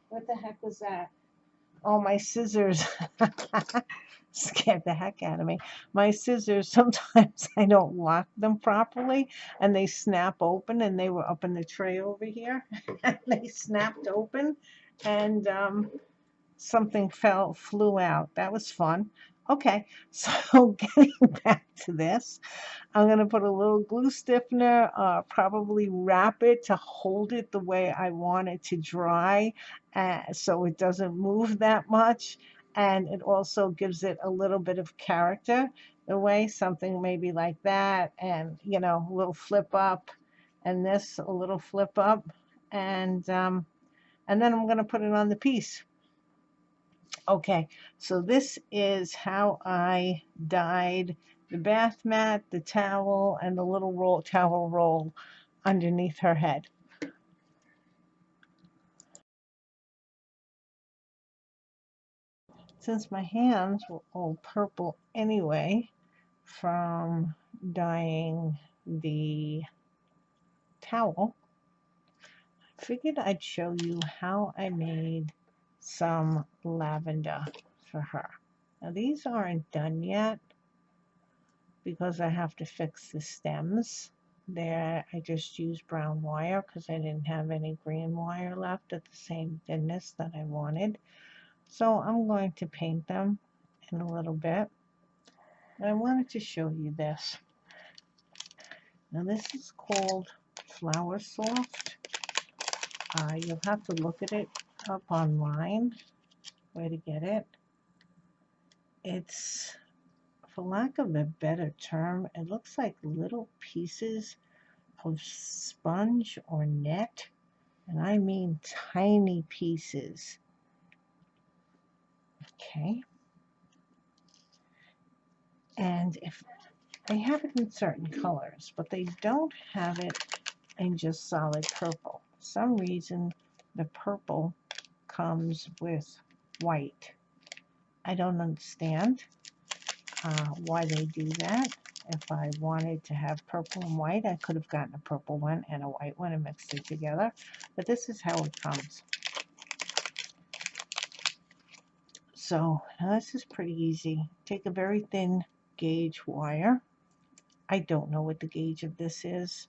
what the heck was that? Oh, my scissors scared the heck out of me. My scissors, sometimes I don't lock them properly and they snap open, and they were up in the tray over here and they snapped open, and something flew out. That was fun. Okay, so getting back to this, I'm going to put a little glue stiffener, probably wrap it to hold it the way I want it to dry, so it doesn't move that much. And it also gives it a little bit of character, the way something maybe like that, and, you know, a little flip up, and this, a little flip up. And then I'm going to put it on the piece. Okay, so this is how I dyed the bath mat, the towel, and the little towel roll underneath her head. Since my hands were all purple anyway from dyeing the towel, I figured I'd show you how I made some lavender for her. Now these aren't done yet because I have to fix the stems. There, I just used brown wire because I didn't have any green wire left at the same thinness that I wanted. So I'm going to paint them in a little bit. But I wanted to show you this. Now this is called Flower Soft. You'll have to look at it up online where to get it. It's, for lack of a better term, it looks like little pieces of sponge or net, and I mean tiny pieces. Okay, and if they have it in certain colors, but they don't have it in just solid purple. For some reason the purple comes with white. I don't understand why they do that. If I wanted to have purple and white, I could have gotten a purple one and a white one and mixed it together, but this is how it comes. So now this is pretty easy. Take a very thin gauge wire. I don't know what the gauge of this is.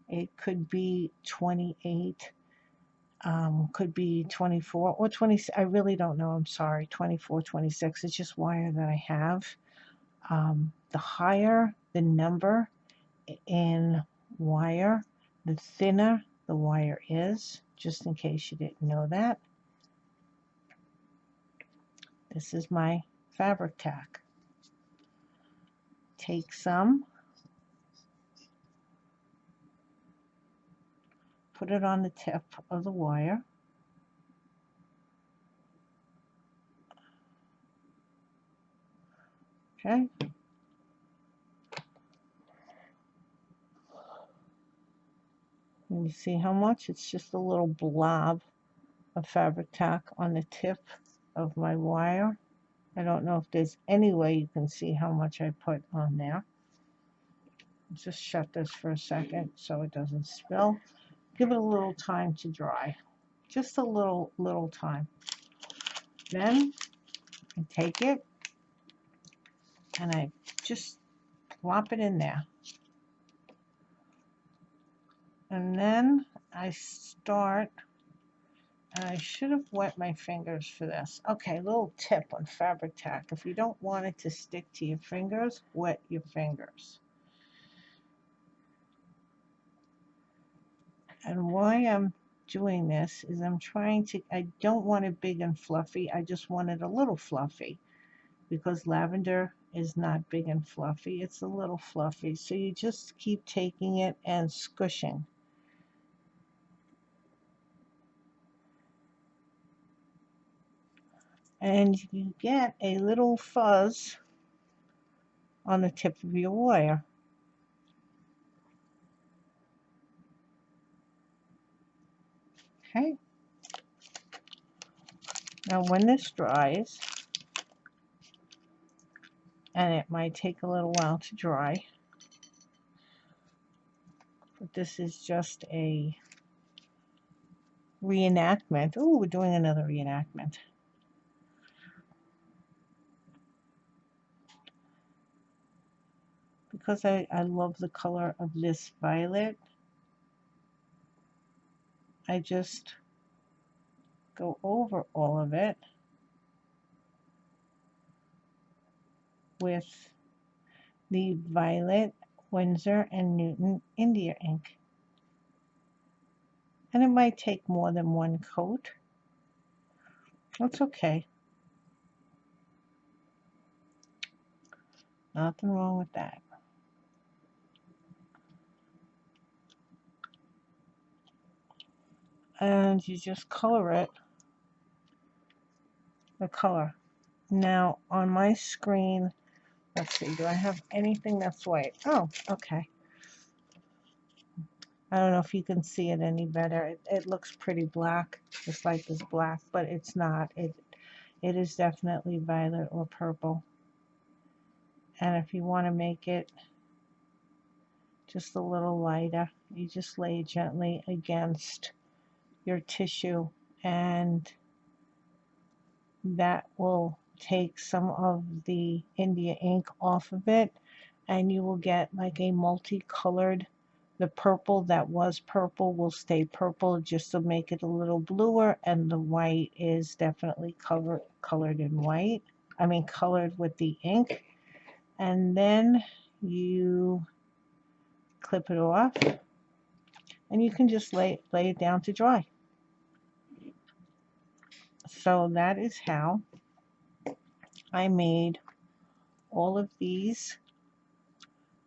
It could be 28, could be 24 or 20. I really don't know. I'm sorry. 24, 26. It's just wire that I have. The higher the number in wire, the thinner the wire is, just in case you didn't know that. This is my fabric tack. Take some, put it on the tip of the wire. Okay. And you see how much? It's just a little blob of fabric tack on the tip of my wire. I don't know if there's any way you can see how much I put on there. Just shut this for a second so it doesn't spill. Give it a little time to dry. Just a little time. Then I take it and I just plop it in there. And then I start, and I should have wet my fingers for this. Okay, little tip on fabric tack. If you don't want it to stick to your fingers, wet your fingers. And why I'm doing this is I don't want it big and fluffy. I just want it a little fluffy because lavender is not big and fluffy. It's a little fluffy. So you just keep taking it and squishing. And you get a little fuzz on the tip of your wire. Okay. Now when this dries, and it might take a little while to dry, but this is just a reenactment. Oh, we're doing another reenactment. Because I love the color of this violet, I just go over all of it with the Violet, Winsor, and Newton India ink. And it might take more than one coat. That's okay. Nothing wrong with that. And you just color it, the color. Now on my screen Let's see, do I have anything that's white? Oh, okay. I don't know if you can see it any better. It looks pretty black, just like this black, but it's not. It is definitely violet or purple. And if you want to make it just a little lighter, you just lay it gently against your tissue, and that will take some of the India ink off of it, and you will get like a multicolored. The purple that was purple will stay purple just to make it a little bluer, and the white is definitely colored in white. I mean colored with the ink. And then you clip it off, and you can just lay it down to dry. So that is how I made all of these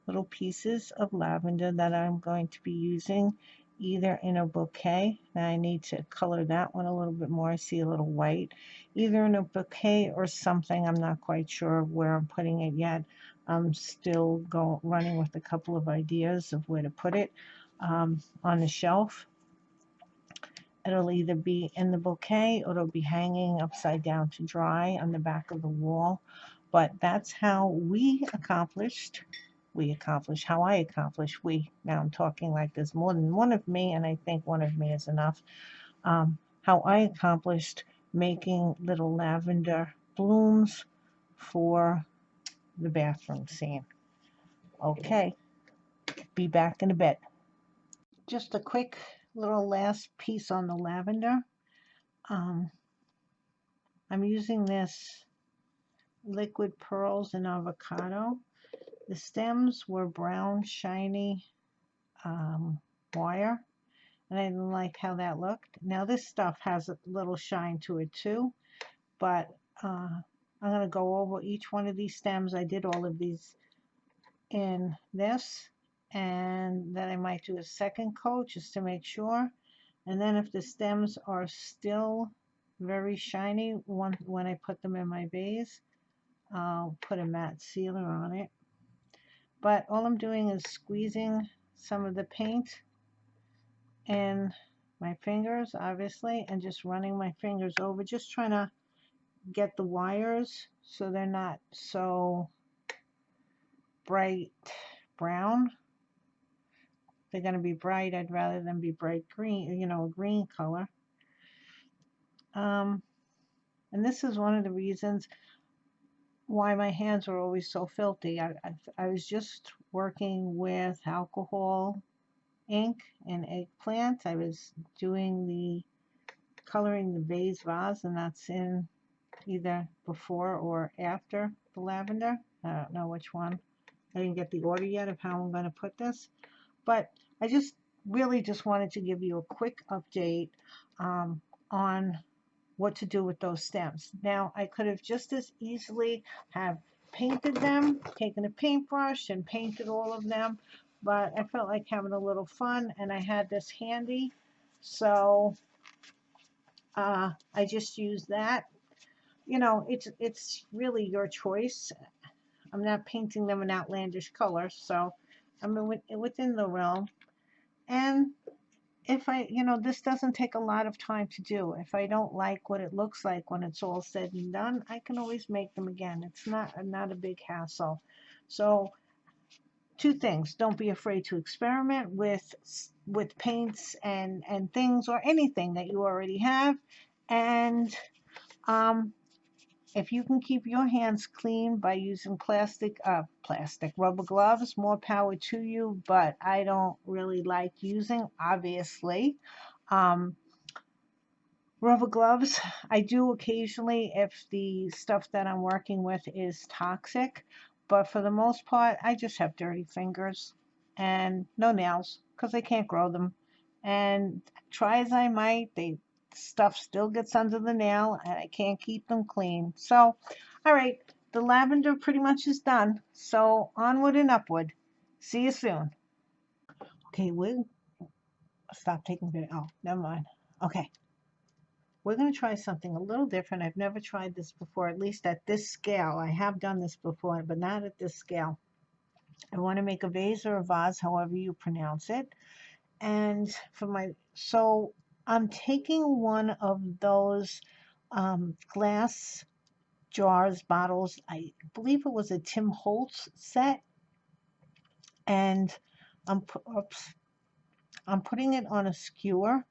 little pieces of lavender that I'm going to be using either in a bouquet. Now I need to color that one a little bit more. I see a little white. Either in a bouquet or something. I'm not quite sure of where I'm putting it yet. I'm still running with a couple of ideas of where to put it on the shelf. It'll either be in the bouquet or it'll be hanging upside down to dry on the back of the wall. But that's how how I accomplished, now I'm talking like there's more than one of me, and I think one of me is enough. How I accomplished making little lavender blooms for the bathroom scene. Okay, be back in a bit. Just a quick little last piece on the lavender. I'm using this liquid pearls and avocado. The stems were brown, shiny wire, and I didn't like how that looked. Now this stuff has a little shine to it too, but I'm going to go over each one of these stems. I did all of these in this, and then I might do a second coat just to make sure. And then if the stems are still very shiny when I put them in my vase, I'll put a matte sealer on it. But all I'm doing is squeezing some of the paint in my fingers, obviously, and just running my fingers over, just trying to get the wires so they're not so bright brown. If they're going to be bright, I'd rather them be bright green, a green color. And this is one of the reasons why my hands are always so filthy. I was just working with alcohol ink and eggplant. I was doing coloring the vase, and that's in either before or after the lavender. I don't know which one. I didn't get the order yet of how I'm going to put this, but I just really just wanted to give you a quick update on what to do with those stems. Now, I could have just as easily have painted them, taken a paintbrush and painted all of them, but I felt like having a little fun, and I had this handy, so I just used that. It's really your choice. I'm not painting them an outlandish color, so I'm within the realm. And if this doesn't take a lot of time to do. If I don't like what it looks like when it's all said and done, I can always make them again. It's not a big hassle. So two things: don't be afraid to experiment with paints and things, or anything that you already have. And if you can keep your hands clean by using plastic rubber gloves, more power to you, but I don't really like using, obviously, rubber gloves. I do occasionally if the stuff that I'm working with is toxic, but for the most part, I just have dirty fingers and no nails because I can't grow them. And try as I might, stuff still gets under the nail, and I can't keep them clean. So, all right, the lavender pretty much is done. So onward and upward. See you soon. Okay, we'll stop taking video. Oh, never mind. Okay. we're going to try something a little different. I've never tried this before, at least at this scale. I have done this before, but not at this scale. I want to make a vase or a vase, however you pronounce it. And so I'm taking one of those glass jars, bottles. I believe it was a Tim Holtz set. And I'm putting it on a skewer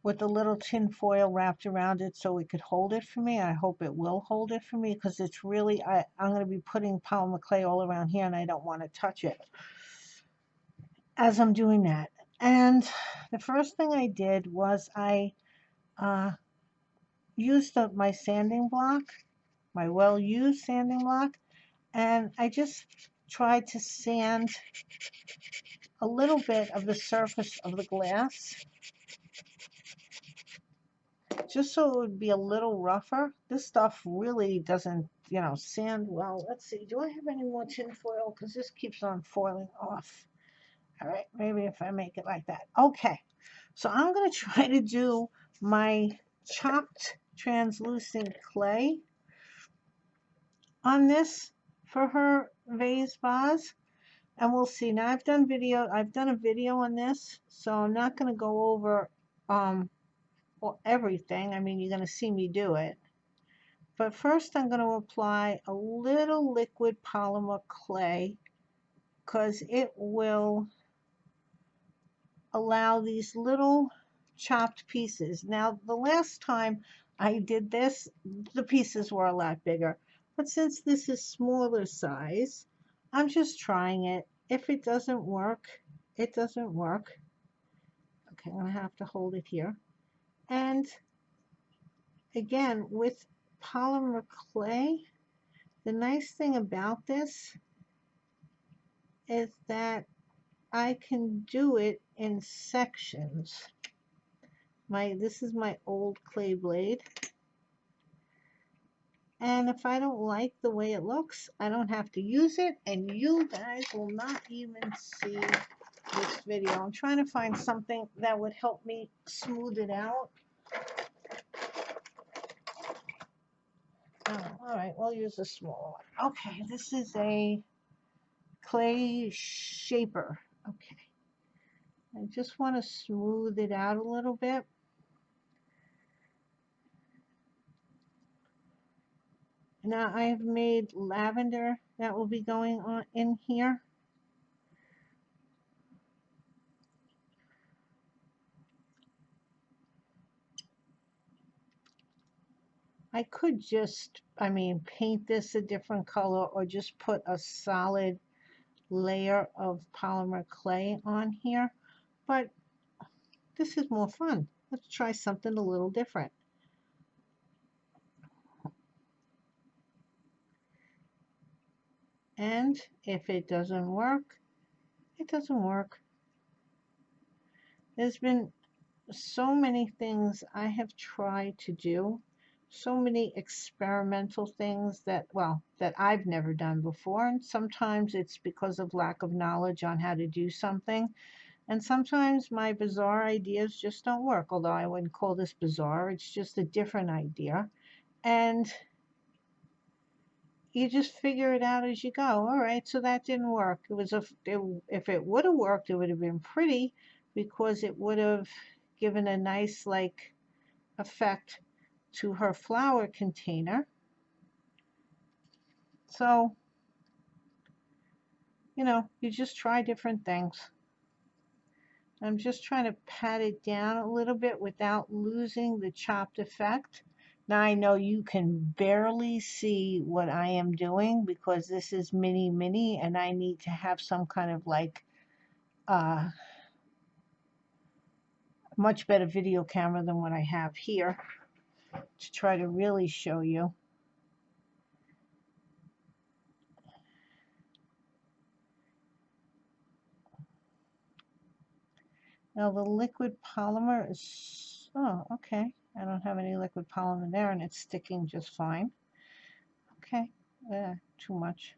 with a little tin foil wrapped around it so it could hold it for me. I hope it will hold it for me because it's really, I'm going to be putting polymer clay all around here and I don't want to touch it as I'm doing that. And the first thing I did was I used my sanding block, my well-used sanding block, and I just tried to sand a little bit of the surface of the glass just so it would be a little rougher. This stuff really doesn't, sand well. Let's see, do I have any more tin foil? Because this keeps on foiling off. All right, maybe if I make it like that. Okay, so I'm going to try to do my chopped translucent clay on this for her vase. And we'll see. Now I've done a video on this, so I'm not going to go over well, everything. I mean, you're going to see me do it. But first I'm going to apply a little liquid polymer clay because it will allow these little chopped pieces. Now, the last time I did this, the pieces were a lot bigger. But since this is smaller size, I'm just trying it. If it doesn't work, it doesn't work. Okay, I'm going to have to hold it here. And again, with polymer clay, the nice thing about this is that I can do it in sections. This is my old clay blade. And if I don't like the way it looks, I don't have to use it, and you guys will not even see this video. I'm trying to find something that would help me smooth it out. Oh, all right, we'll use a smaller one. Okay, this is a clay shaper. Okay. I just want to smooth it out a little bit. Now I have made lavender that will be going on in here. I could just, paint this a different color or just put a solid layer of polymer clay on here, but this is more fun. Let's try something a little different. And if it doesn't work, it doesn't work. There's been so many things I have tried to do, so many experimental things that I've never done before, and sometimes it's because of lack of knowledge on how to do something, and sometimes my bizarre ideas just don't work, although I wouldn't call this bizarre, it's just a different idea, and you just figure it out as you go. All right, so that didn't work. If it would have worked, it would have been pretty because it would have given a nice effect to her flower container. So, you just try different things. I'm just trying to pat it down a little bit without losing the chopped effect. Now I know you can barely see what I am doing because this is mini and I need to have some kind of much better video camera than what I have here to try to really show you. Now the liquid polymer is, oh, okay. I don't have any liquid polymer there and it's sticking just fine. Okay, too much.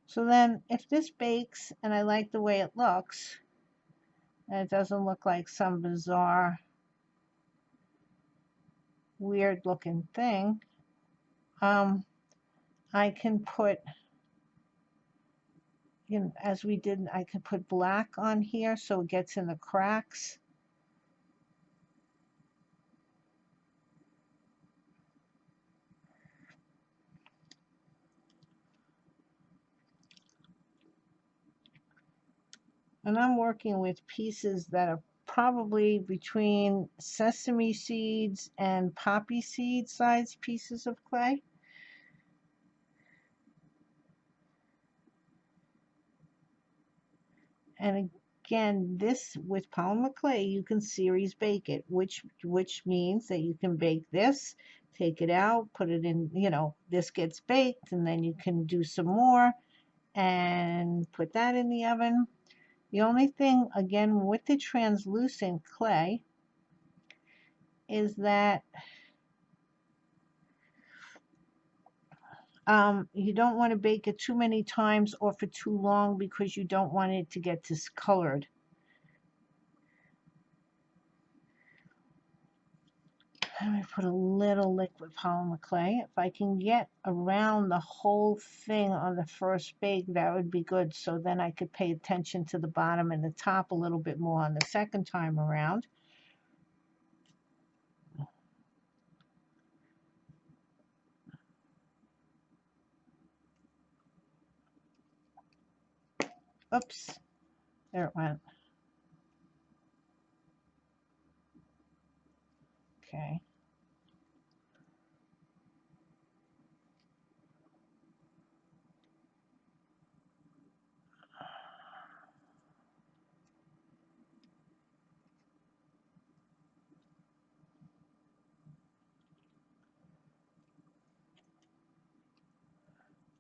So then if this bakes and I like the way it looks, and it doesn't look like some bizarre, weird looking thing, I can put, you know, as we did, I can put black on here so it gets in the cracks. And I'm working with pieces that are probably between sesame seeds and poppy seed sized pieces of clay. And again, this with Polymer Clay, you can series bake it, which means that you can bake this, take it out, put it in, you know, this gets baked, and then you can do some more and put that in the oven. The only thing, again, with the translucent clay is that you don't want to bake it too many times or for too long because you don't want it to get discolored. Let me put a little liquid polymer clay. If I can get around the whole thing on the first bake, that would be good. So then I could pay attention to the bottom and the top a little bit more on the second time around. Oops, there it went. Okay.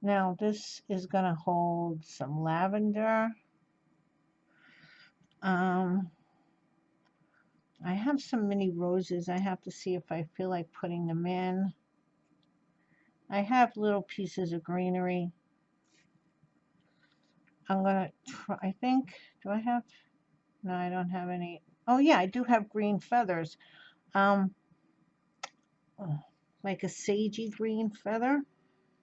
Now this is going to hold some lavender. I have some mini roses. I have to see if I feel like putting them in. I have little pieces of greenery. I'm going to try, I think, do I have, no, I don't have any. Oh yeah, I do have green feathers. Like a sagey green feather.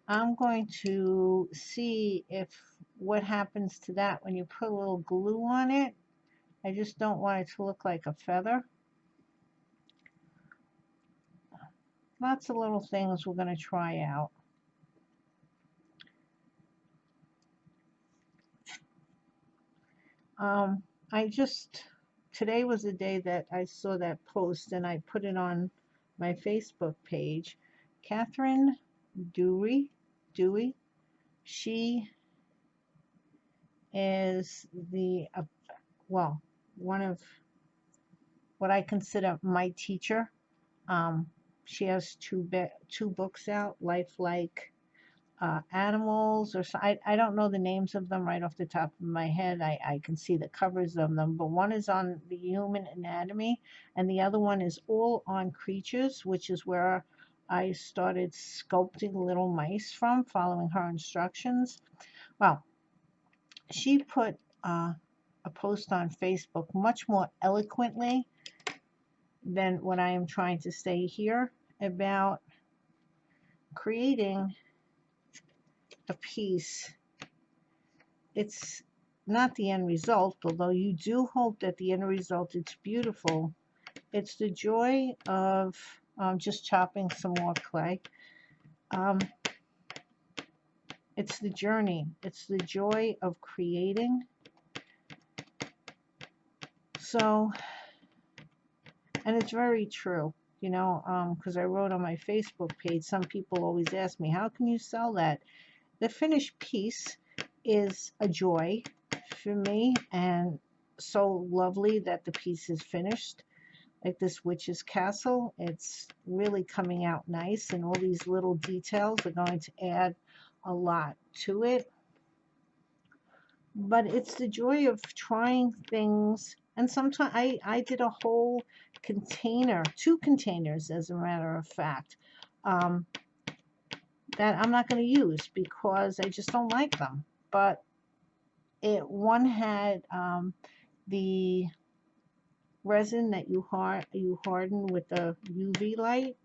I'm going to see if what happens to that when you put a little glue on it. I just don't want it to look like a feather. Lots of little things we're going to try out. Today was the day that I saw that post and I put it on my Facebook page. Catherine Dewey, she is the, well, one of what I consider my teacher. She has two books out, Lifelike Animals, or so, I don't know the names of them right off the top of my head. I can see the covers of them, but one is on the human anatomy and the other one is all on creatures, which is where I started sculpting little mice from, following her instructions. Well, she put a post on Facebook much more eloquently than what I am trying to say here about creating a piece. It's not the end result, although you do hope that the end result is beautiful. It's the joy of just chopping some more clay. It's the journey. It's the joy of creating. So, and it's very true, you know, because I wrote on my Facebook page, some people always ask me, how can you sell that? The finished piece is a joy for me, and so lovely that the piece is finished. Like this witch's castle, it's really coming out nice, and all these little details are going to add a lot to it. But it's the joy of trying things, and sometimes I did a whole container, 2 containers as a matter of fact, that I'm not going to use because I just don't like them. but one had the resin that you harden with the UV light,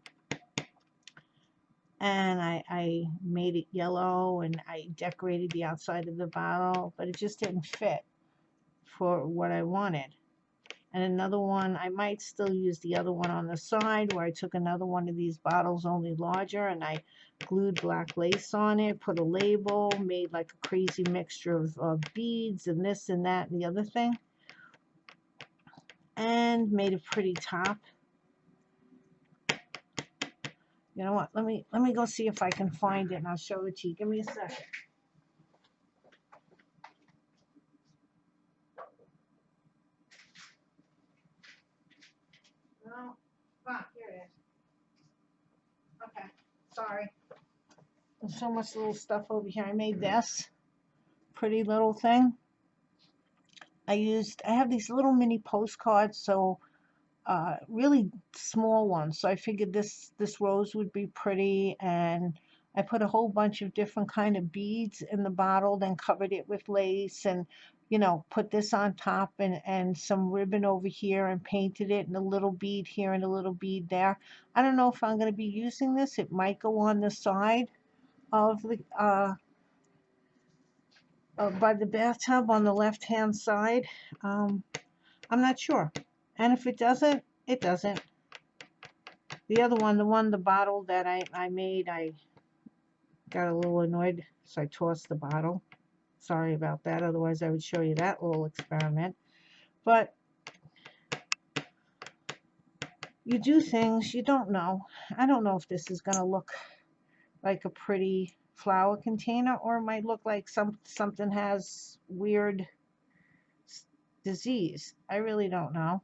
and I made it yellow, and I decorated the outside of the bottle, but it just didn't fit for what I wanted. And another one, I might still use the other one on the side, where I took another one of these bottles, only larger, and I glued black lace on it, put a label, made like a crazy mixture of beads and this and that and the other thing, and made a pretty top. You know what? Let me go see if I can find it, and I'll show it to you. Give me a second. No, here it is. Okay, sorry. There's so much little stuff over here. I made this pretty little thing. I have these little mini postcards, so really small ones. So I figured this rose would be pretty, and I put a whole bunch of different kind of beads in the bottle, then covered it with lace, and put this on top, and some ribbon over here, and painted it, and a little bead here and a little bead there. I don't know if I'm going to be using this. It might go on the side of the by the bathtub on the left hand side. I'm not sure, and if it doesn't, it doesn't. The other one, the bottle that I made, I got a little annoyed, so I tossed the bottle. Sorry about that. Otherwise, I would show you that little experiment. But you do things you don't know. I don't know if this is going to look like a pretty flower container, or it might look like something has weird disease. I really don't know.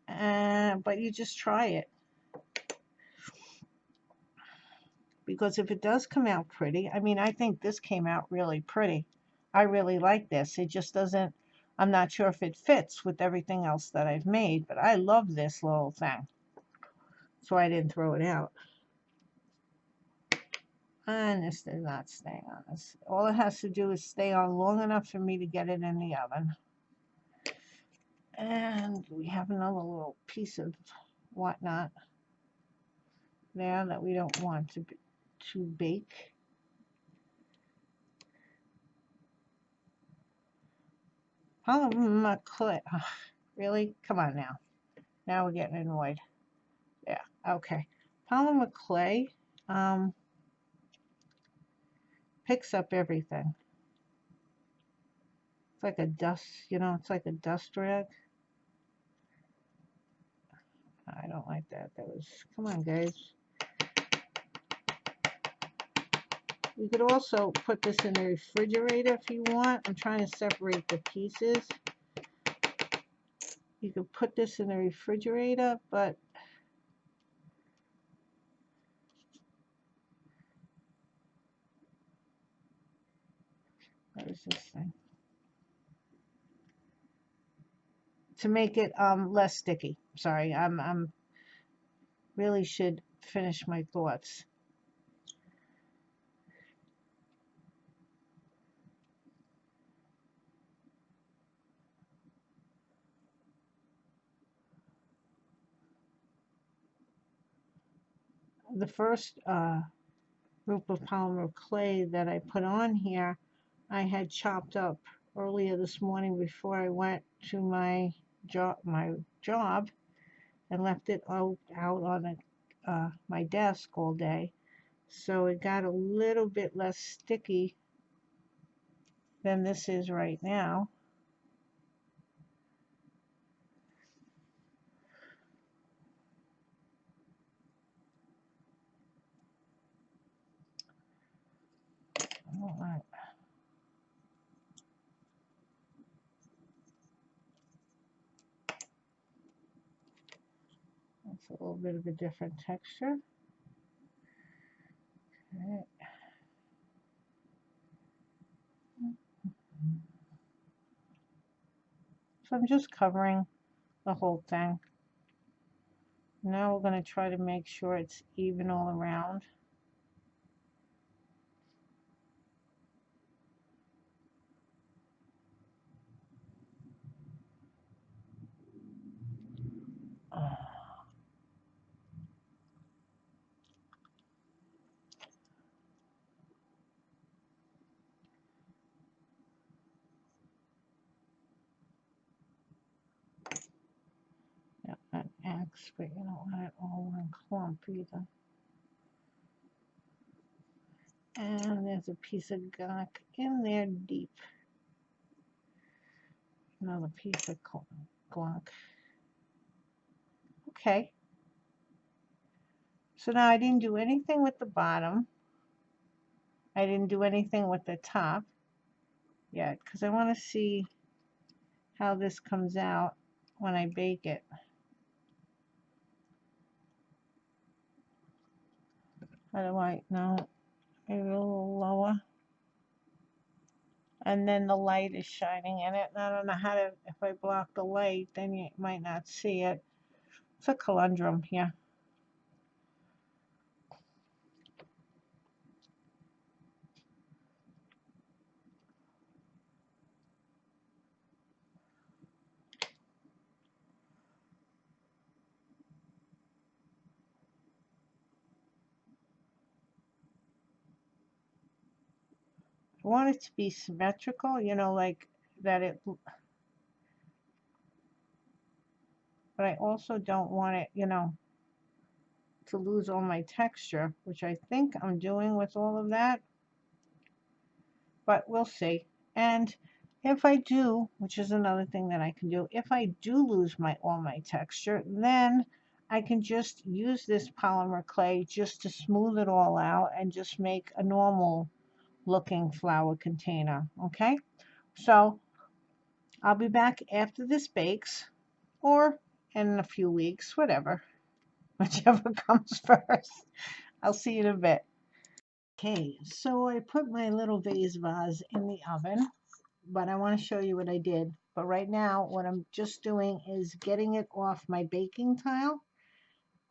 But you just try it. Because if it does come out pretty, I mean, I think this came out really pretty. I really like this. It just doesn't, I'm not sure if it fits with everything else that I've made, but I love this little thing. So I didn't throw it out. And this is not staying on this. All it has to do is stay on long enough for me to get it in the oven. And we have another little piece of whatnot there that we don't want to bake. Polymer Clay. Really? Come on now. Now we're getting annoyed. Yeah, okay. Polymer Clay picks up everything. It's like a dust, it's like a dust rag. I don't like that. Come on, guys. You could also put this in the refrigerator if you want. I'm trying to separate the pieces. You could put this in the refrigerator, but what is this thing? To make it less sticky. Sorry, I'm really should finish my thoughts. The first group of polymer clay that I put on here, I had chopped up earlier this morning before I went to my job, and left it out on my desk all day. So it got a little bit less sticky than this is right now. All right. That's a little bit of a different texture. Okay. So I'm just covering the whole thing. Now we're going to try to make sure it's even all around. An X, but you don't want it all one clump either. And there's a piece of gunk in there deep. Another piece of gunk. Okay. So now I didn't do anything with the bottom. I didn't do anything with the top yet because I want to see how this comes out when I bake it. How do I, no, maybe a little lower. And then the light is shining in it. And I don't know how to, if I block the light, then you might not see it. It's a conundrum here. I want it to be symmetrical, you know, like that it, but I also don't want it, you know, to lose all my texture, which I think I'm doing with all of that, but we'll see. And if I do, which is another thing that I can do, if I do lose all my texture, then I can just use this polymer clay just to smooth it all out and just make a normal looking flower container. Okay, so I'll be back after this bakes, or in a few weeks, whatever, whichever comes first. I'll see you in a bit. Okay, so I put my little vase in the oven, but I want to show you what I did. But right now, what I'm just doing is getting it off my baking tile.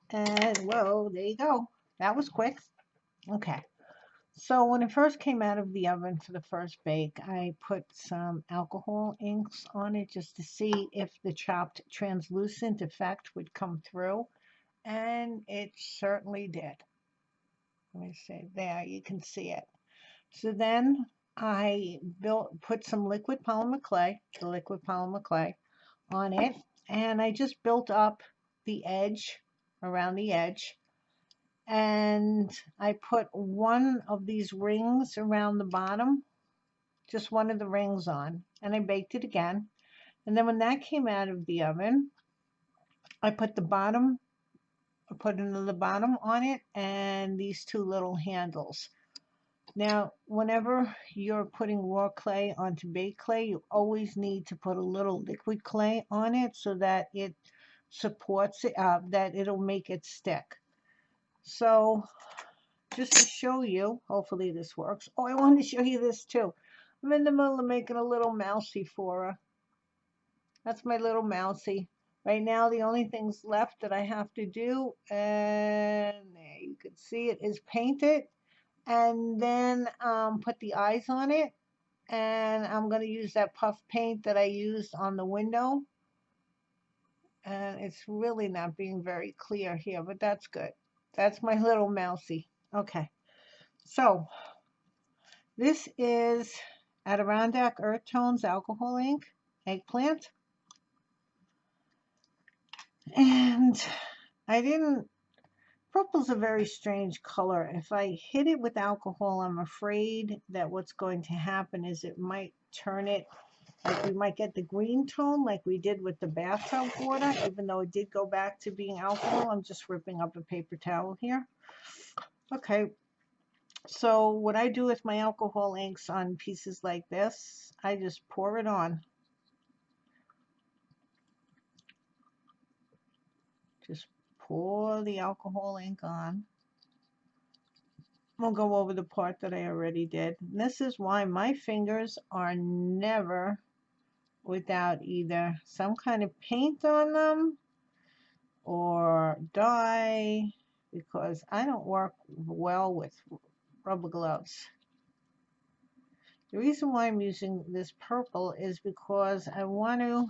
And whoa, there you go. That was quick. Okay. So when it first came out of the oven for the first bake, I put some alcohol inks on it just to see if the chopped translucent effect would come through. And it certainly did. Let me see, there, you can see it. So then I put some liquid polymer clay, the liquid polymer clay, on it, and I just built up the edge, around the edge, and I put one of these rings around the bottom, just one of the rings on, and I baked it again. And then when that came out of the oven, I put another bottom on it and these two little handles. Now, whenever you're putting raw clay onto baked clay, you always need to put a little liquid clay on it so that it supports it, that it'll make it stick. So, just to show you, hopefully this works. Oh, I wanted to show you this too. I'm in the middle of making a little Mousey for her. That's my little Mousey. Right now, the only things left that I have to do, and there you can see it, is paint it. And then put the eyes on it, and I'm going to use that puff paint that I used on the window, and it's really not being very clear here, but that's good. That's my little Mousey. Okay, so this is Adirondack Earth Tones alcohol ink eggplant, and purple's a very strange color. If I hit it with alcohol, I'm afraid that what's going to happen is it might turn it, like we might get the green tone like we did with the bathtub water, even though it did go back to being alcohol. I'm just ripping up a paper towel here. Okay, so what I do with my alcohol inks on pieces like this, I just pour it on. Just pour the alcohol ink on. We'll go over the part that I already did. And this is why my fingers are never without either some kind of paint on them or dye, because I don't work well with rubber gloves. The reason why I'm using this purple is because I want to,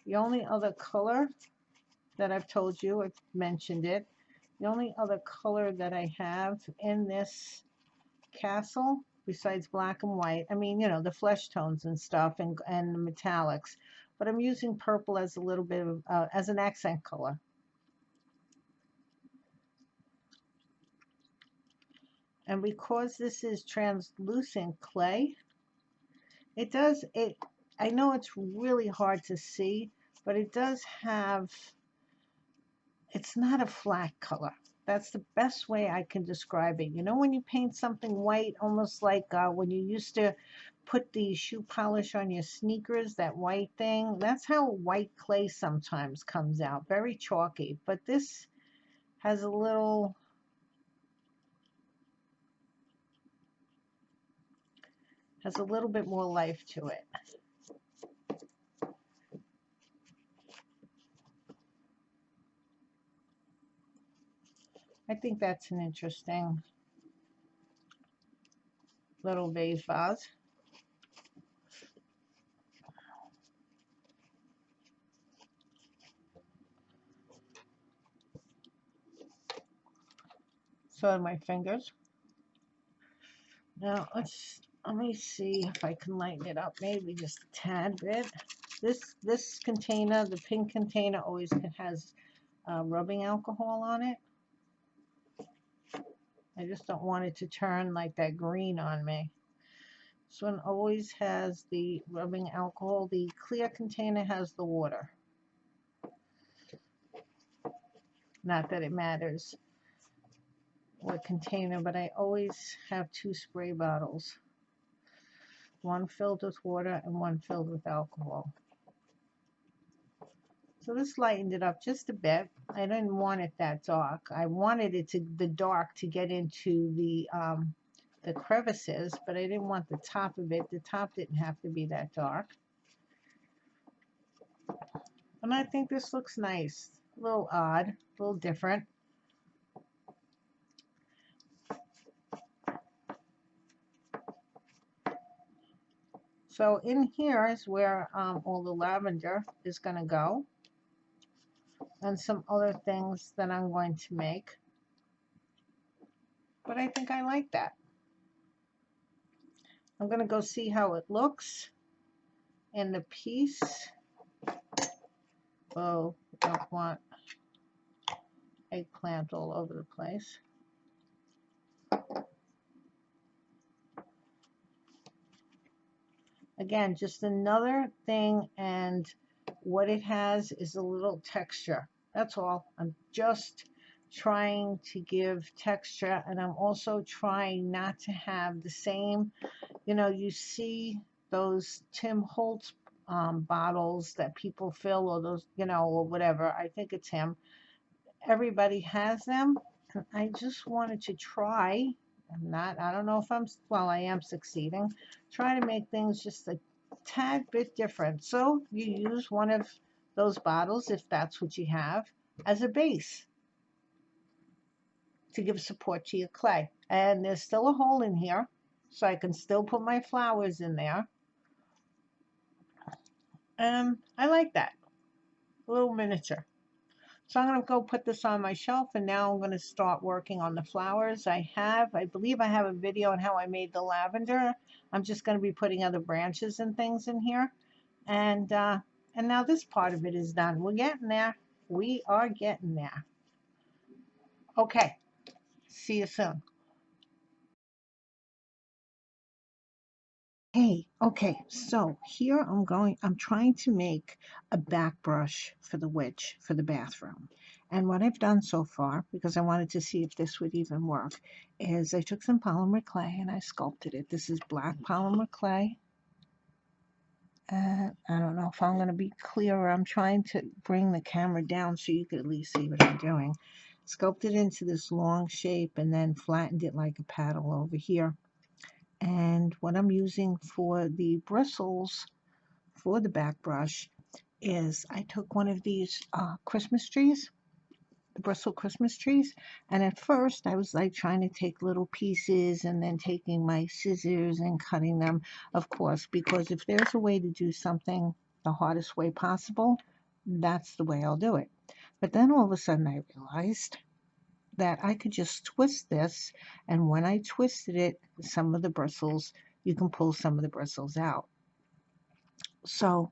the only other color that I've told you. I've mentioned it. The only other color that I have in this castle, besides black and white, I mean, you know, the flesh tones and stuff, and the metallics, but I'm using purple as a little bit of, as an accent color. And because this is translucent clay, it does, I know it's really hard to see, but it does have, it's not a flat color. That's the best way I can describe it. You know, when you paint something white, almost like when you used to put the shoe polish on your sneakers, that white thing, that's how white clay sometimes comes out, very chalky. But this has a little, bit more life to it. I think that's an interesting little vase. So are my fingers. Now let me see if I can lighten it up, maybe just a tad bit. This container, the pink container, always has rubbing alcohol on it. I just don't want it to turn like that green on me. This one always has the rubbing alcohol. The clear container has the water. Not that it matters what container, but I always have 2 spray bottles. One filled with water and one filled with alcohol. So this lightened it up just a bit. I didn't want it that dark. I wanted it to, the dark to get into the crevices, but I didn't want the top of it. The top didn't have to be that dark. And I think this looks nice. A little odd, a little different. So in here is where all the lavender is going to go. And some other things that I'm going to make. But I think I like that. I'm going to go see how it looks in the piece. Oh, don't want eggplant all over the place. Again, just another thing, and what it has is a little texture. That's all. I'm just trying to give texture, and I'm also trying not to have the same, you know, you see those Tim Holtz bottles that people fill, or those, you know, or whatever. I think it's him. Everybody has them. And I just wanted to try. I don't know if well, I am succeeding. Try to make things just a tad bit different. So you use one of those bottles, if that's what you have, as a base to give support to your clay. And there's still a hole in here, so I can still put my flowers in there. And I like that. A little miniature. So I'm going to go put this on my shelf, and now I'm going to start working on the flowers. I believe I have a video on how I made the lavender. I'm just going to be putting other branches and things in here. And now this part of it is done. We're getting there. We are getting there. Okay. See you soon. Hey, okay, so here I'm trying to make a back brush for the witch for the bathroom. And what I've done so far, because I wanted to see if this would even work, is I took some polymer clay and I sculpted it. This is black polymer clay. I don't know if I'm going to be clearer. I'm trying to bring the camera down so you can at least see what I'm doing. Sculpted into this long shape and then flattened it like a paddle over here. And what I'm using for the bristles for the back brush is I took one of these Christmas trees, the bristle Christmas trees, and at first I was like trying to take little pieces and then taking my scissors and cutting them, of course, because if there's a way to do something the hardest way possible, that's the way I'll do it. But then all of a sudden I realized that I could just twist this, and when I twisted it, some of the bristles, you can pull some of the bristles out. So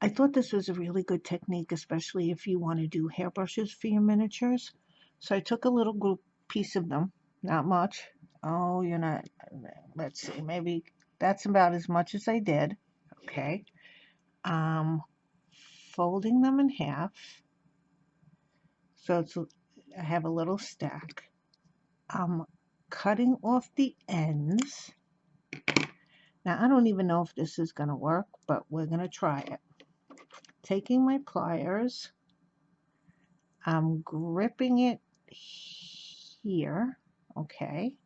I thought this was a really good technique, especially if you want to do hairbrushes for your miniatures. So I took a little group piece of them, not much. Oh, you're not, let's see, maybe that's about as much as I did. Okay. Um, Folding them in half. So I have a little stack. I'm cutting off the ends. Now, I don't even know if this is going to work, but we're going to try it. Taking my pliers, I'm gripping it here, okay?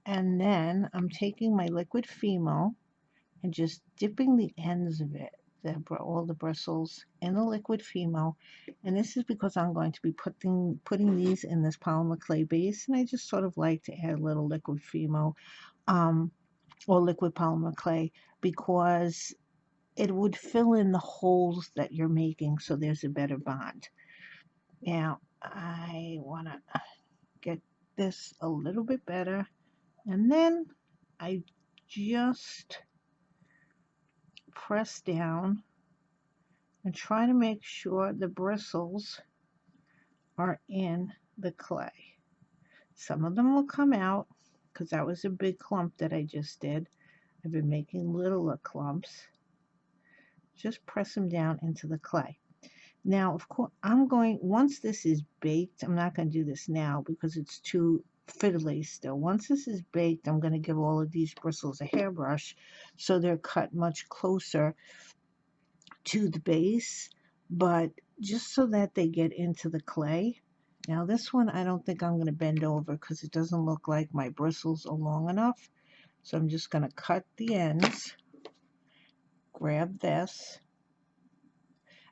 And then I'm taking my liquid Fimo and just dipping the ends of it, all the bristles, in the liquid Fimo. And this is because I'm going to be putting these in this Polymer Clay base, and I just sort of like to add a little liquid Fimo or liquid Polymer Clay because it would fill in the holes that you're making so there's a better bond. Now, I want to get this a little bit better, and then I just press down and try to make sure the bristles are in the clay. Some of them will come out because that was a big clump that I just did. I've been making littler clumps. Just press them down into the clay. Now, of course, once this is baked, I'm not going to do this now because it's too fiddly still. Once this is baked, I'm going to give all of these bristles a hairbrush so they're cut much closer to the base, but just so that they get into the clay. Now, this one, I don't think I'm going to bend over because it doesn't look like my bristles are long enough. So I'm just going to cut the ends, grab this.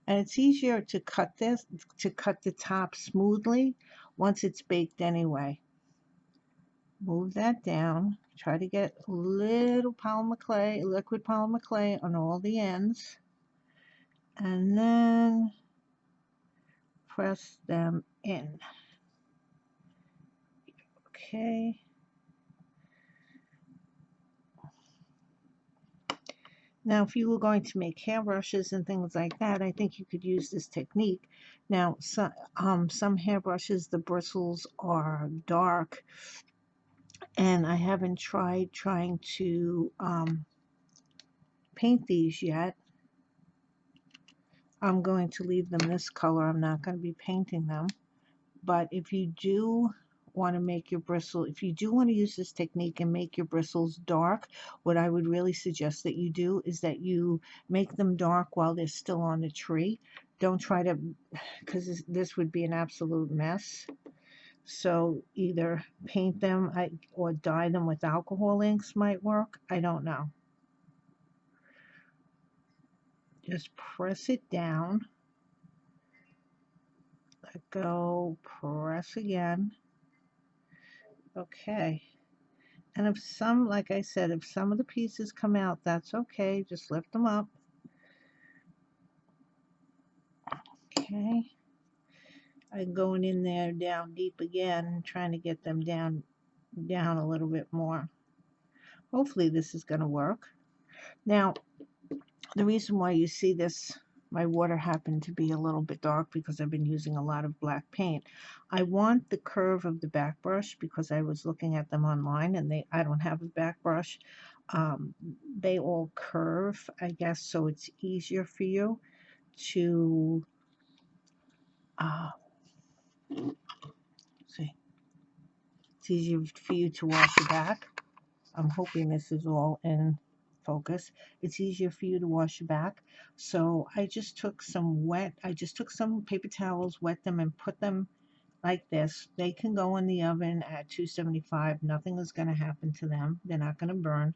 And it's easier to cut the top smoothly once it's baked anyway. Move that down. Try to get a little polymer clay, liquid polymer clay on all the ends. And then press them in. Okay. Now, if you were going to make hairbrushes and things like that, I think you could use this technique. Now, some hairbrushes, the bristles are dark, and I haven't trying to paint these yet. I'm going to leave them this color. I'm not going to be painting them. But if you do want to make your bristle, if you do want to use this technique and make your bristles dark, what I would really suggest that you do is that you make them dark while they're still on the tree. Don't try to, because this would be an absolute mess. So either paint them or dye them with alcohol inks might work. I don't know. Just press it down. Let go, press again. Okay. And if some, like I said, if some of the pieces come out, that's okay. Just lift them up. Okay. I'm going in there down deep again, trying to get them down a little bit more. Hopefully this is going to work. Now, the reason why you see this, my water happened to be a little bit dark because I've been using a lot of black paint. I want the curve of the back brush because I was looking at them online and I don't have a back brush. They all curve, I guess, so it's easier for you to see. It's easier for you to wash your back. I'm hoping this is all in focus. It's easier for you to wash your back. So I just took some paper towels, wet them, and put them like this. They can go in the oven at 275. Nothing is going to happen to them. They're not going to burn.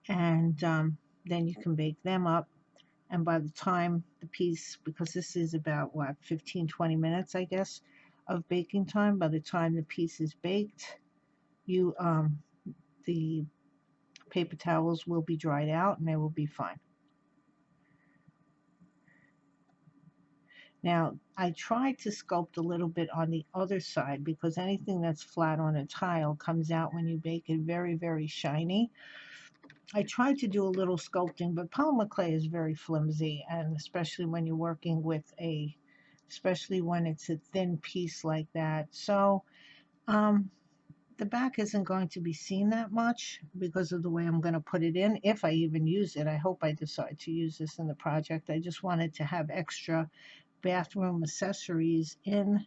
And then you can bake them up. And by the time the piece, because this is about, 15-20 minutes, I guess, of baking time, by the time the piece is baked, the paper towels will be dried out and they will be fine. Now, I tried to sculpt a little bit on the other side because anything that's flat on a tile comes out when you bake it very, very shiny. I tried to do a little sculpting, but polymer clay is very flimsy, and especially when you're working with especially when it's a thin piece like that. So, the back isn't going to be seen that much because of the way I'm going to put it in, if I even use it. I hope I decide to use this in the project. I just wanted to have extra bathroom accessories in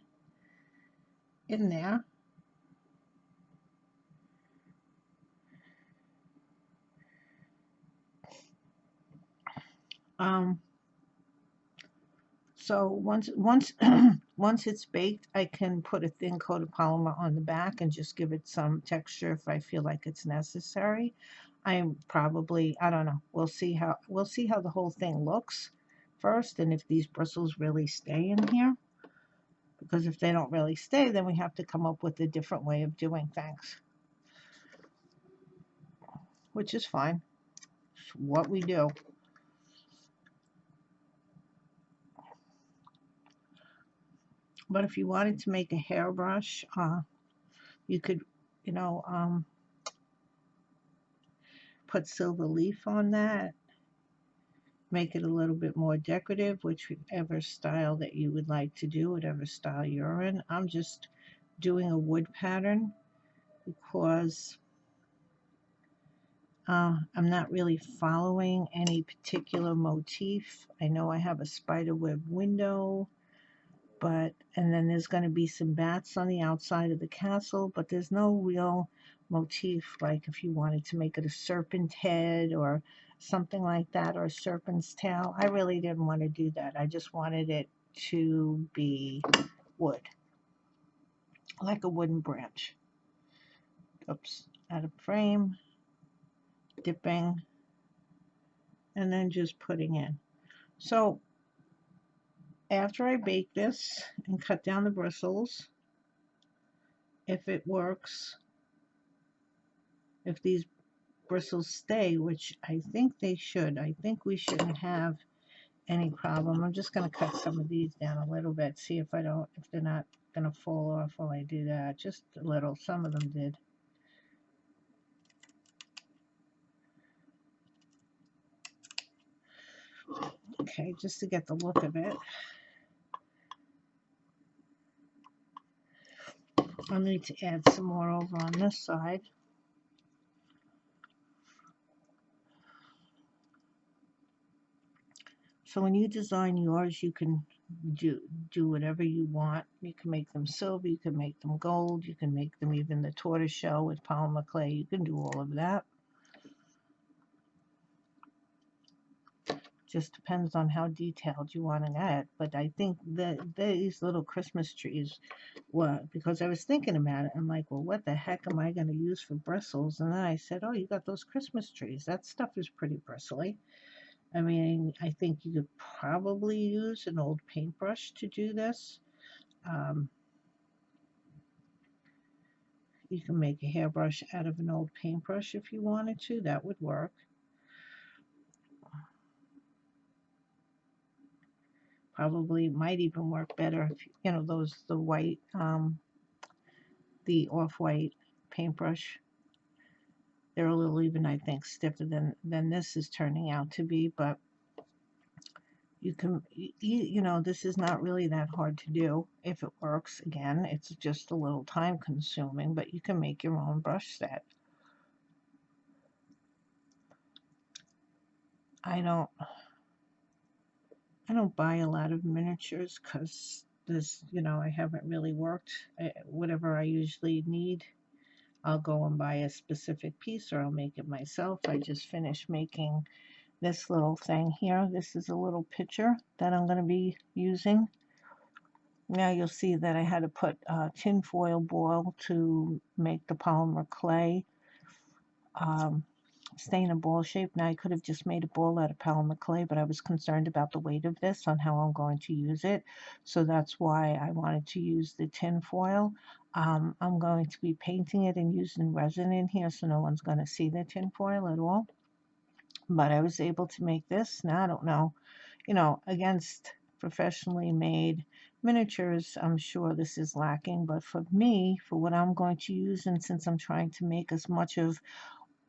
there. Um, so once it's baked, I can put a thin coat of polymer on the back and just give it some texture if I feel like it's necessary. I'm probably, I don't know. We'll see how the whole thing looks first, and if these bristles really stay in here. Because if they don't really stay, then we have to come up with a different way of doing things, which is fine. It's what we do. But if you wanted to make a hairbrush, you could, you know, put silver leaf on that, make it a little bit more decorative, whichever style that you would like to do, whatever style you're in. I'm just doing a wood pattern because I'm not really following any particular motif. I know I have a spiderweb window, and then there's going to be some bats on the outside of the castle, but there's no real motif, like if you wanted to make it a serpent head or something like that, or a serpent's tail. I really didn't want to do that. I just wanted it to be wood, like a wooden branch. Oops, out of frame, dipping, and then just putting in. So after I bake this and cut down the bristles, if it works, if these bristles stay, which I think they should, I think we shouldn't have any problem. I'm just going to cut some of these down a little bit, see if they're not going to fall off while I do that. Just a little. Some of them did. Okay, just to get the look of it. I'll need to add some more over on this side. So when you design yours, you can do whatever you want. You can make them silver, you can make them gold, you can make them even the tortoise shell with polymer clay. You can do all of that. Just depends on how detailed you want to get. But I think that these little Christmas trees were, because I was thinking about it, I'm like, well, what the heck am I going to use for bristles? And then I said, oh, you got those Christmas trees. That stuff is pretty bristly. I mean, I think you could probably use an old paintbrush to do this. You can make a hairbrush out of an old paintbrush if you wanted to. That would work. Probably might even work better if, you know, the white, the off-white paintbrush. They're a little even, I think, stiffer than this is turning out to be, but you can, you know, this is not really that hard to do if it works. Again, it's just a little time consuming, but you can make your own brush set. I don't buy a lot of miniatures because this, you know, I haven't really worked. Whatever I usually need, I'll go and buy a specific piece or I'll make it myself. I just finished making this little thing here. This is a little picture that I'm going to be using. Now you'll see that I had to put tin foil ball to make the polymer clay stay in a ball shape. Now I could have just made a ball out of polymer clay, but I was concerned about the weight of this on how I'm going to use it. So that's why I wanted to use the tin foil. I'm going to be painting it and using resin in here, so no one's going to see the tin foil at all. But I was able to make this. Now I don't know, you know, professionally made miniatures, I'm sure this is lacking, but for me, for what I'm going to use, and since I'm trying to make as much of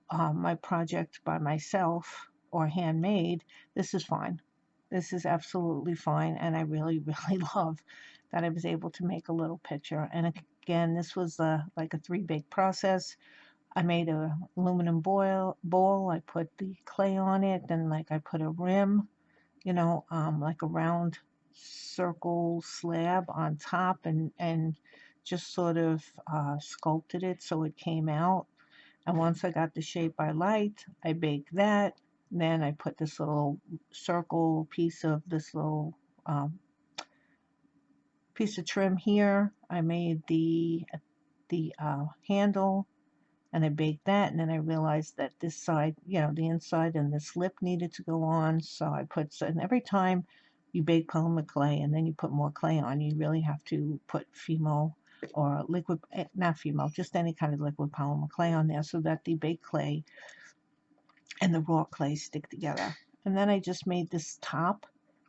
my project by myself or handmade, this is fine. This is absolutely fine, and I really, really love that I was able to make a little picture. And again, this was like a 3-bake process. I made a aluminum bowl. I put the clay on it, then like I put a rim, you know, like a round circle slab on top, and just sort of sculpted it so it came out. And once I got the shape I liked, I baked that. Then I put this little circle piece of this little piece of trim here. I made the handle, and I baked that. And then I realized that this side, you know, the inside and this lip needed to go on. So I put, and every time you bake polymer clay and then you put more clay on, you really have to put Fimo or liquid, not Fimo, just any kind of liquid polymer clay on there so that the baked clay and the raw clay stick together. And then I just made this top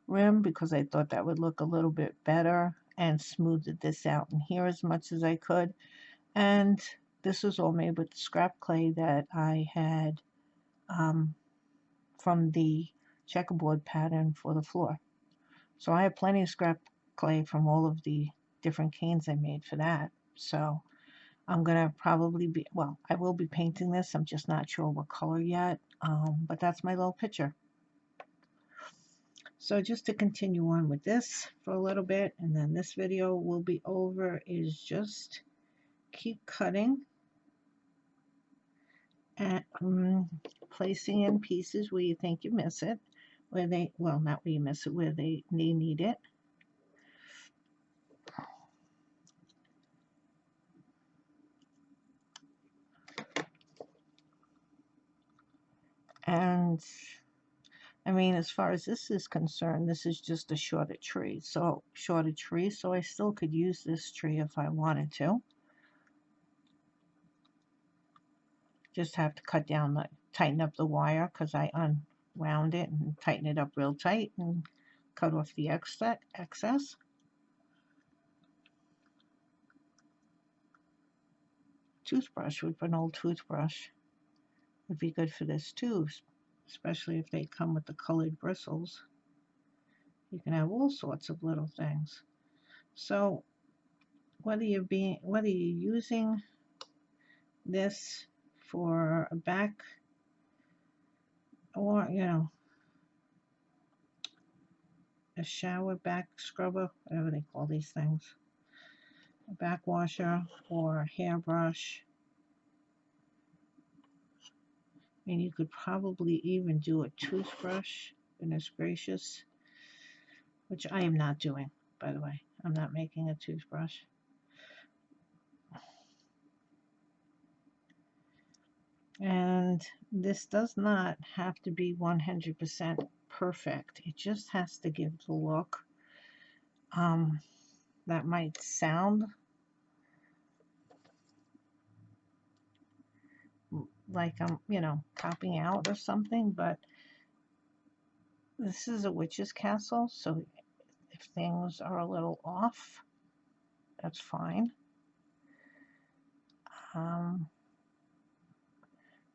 rim because I thought that would look a little bit better, and smoothed this out in here as much as I could. And this was all made with scrap clay that I had from the checkerboard pattern for the floor. So I have plenty of scrap clay from all of the different canes I made for that. So I'm gonna probably be, well, I will be painting this. I'm just not sure what color yet, but that's my little picture. So just to continue on with this for a little bit, and then this video will be over, is just keep cutting and placing in pieces where you think you miss it, where they, well, not where you miss it, where they need it. And I mean, as far as this is concerned, this is just a shorter tree. So I still could use this tree if I wanted to. Just have to cut down tighten up the wire, because I unwound it and tighten it up real tight and cut off the excess. Toothbrush, with an old toothbrush, would be good for this too, especially if they come with the colored bristles. You can have all sorts of little things. So whether you're using this for a back, or you know, a shower back scrubber, whatever they call these things, a back washer or a hairbrush. And you could probably even do a toothbrush, goodness gracious, which I am not doing, by the way. I'm not making a toothbrush. And this does not have to be 100% perfect. It just has to give the look. That might sound like I'm, you know, copying out or something, but this is a witch's castle, so if things are a little off, that's fine.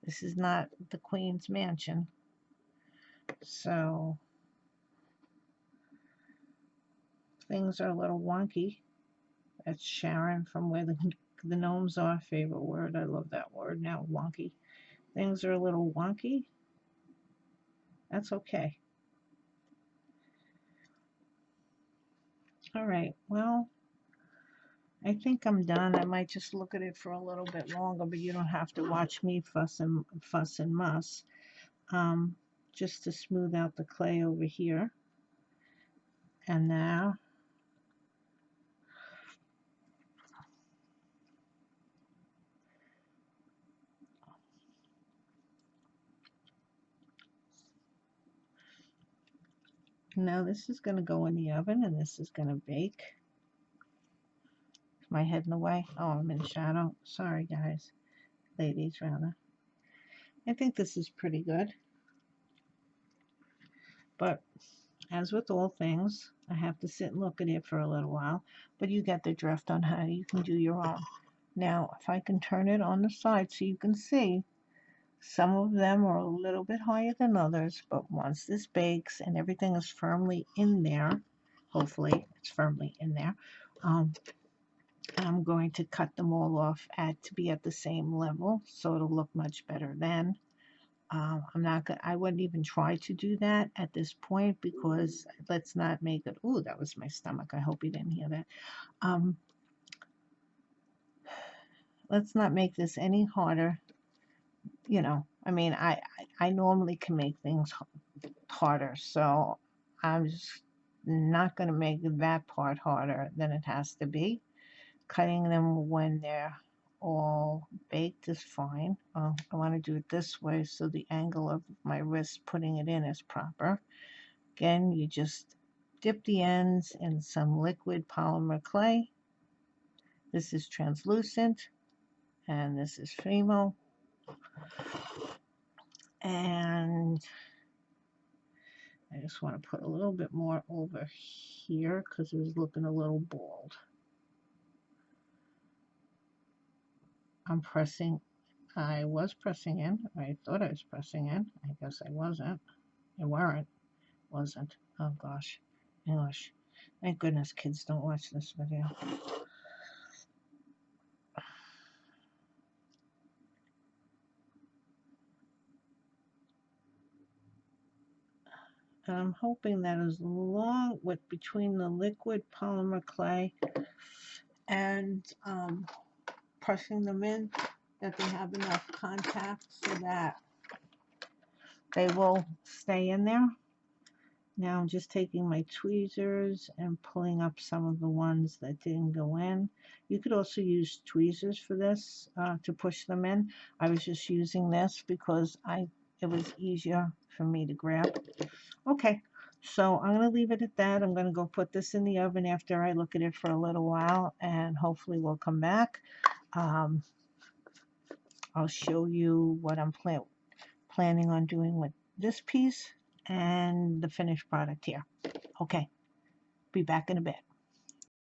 This is not the Queen's mansion, so things are a little wonky. That's Sharon from Where the Gnomes Are. Favorite word. I love that word now, wonky. Things are a little wonky. That's okay. All right, well, I think I'm done. I might just look at it for a little bit longer, but you don't have to watch me fuss and muss. Just to smooth out the clay over here. And now this is going to go in the oven, and this is going to bake. Is my head in the way? Oh, I'm in shadow. Sorry, guys. Ladies, rather. I think this is pretty good. But as with all things, I have to sit and look at it for a little while, but you get the drift on how you can do your own. Now, if I can turn it on the side so you can see, some of them are a little bit higher than others, but once this bakes and everything is firmly in there, hopefully it's firmly in there, I'm going to cut them all off to be at the same level, so it'll look much better then. I'm not gonna, I wouldn't even try to do that at this point, because let's not make it, ooh, that was my stomach. I hope you didn't hear that. Let's not make this any harder. You know, I mean, I normally can make things harder, so I'm just not going to make that part harder than it has to be. Cutting them when they're all baked is fine. I want to do it this way so the angle of my wrist putting it in is proper. Again, you just dip the ends in some liquid polymer clay. This is translucent and this is Fimo. And I just want to put a little bit more over here because it was looking a little bald. I was pressing in. I thought I was pressing in. I guess I wasn't. Wasn't. Oh gosh. English. Thank goodness kids don't watch this video. And I'm hoping that as long with between the liquid polymer clay and pressing them in, that they have enough contact so that they will stay in there. Now I'm just taking my tweezers and pulling up some of the ones that didn't go in. You could also use tweezers for this to push them in. I was just using this because it was easier for me to grab. Okay, so I'm going to leave it at that. I'm going to go put this in the oven after I look at it for a little while, and hopefully we'll come back. I'll show you what I'm planning on doing with this piece and the finished product here. Okay, be back in a bit.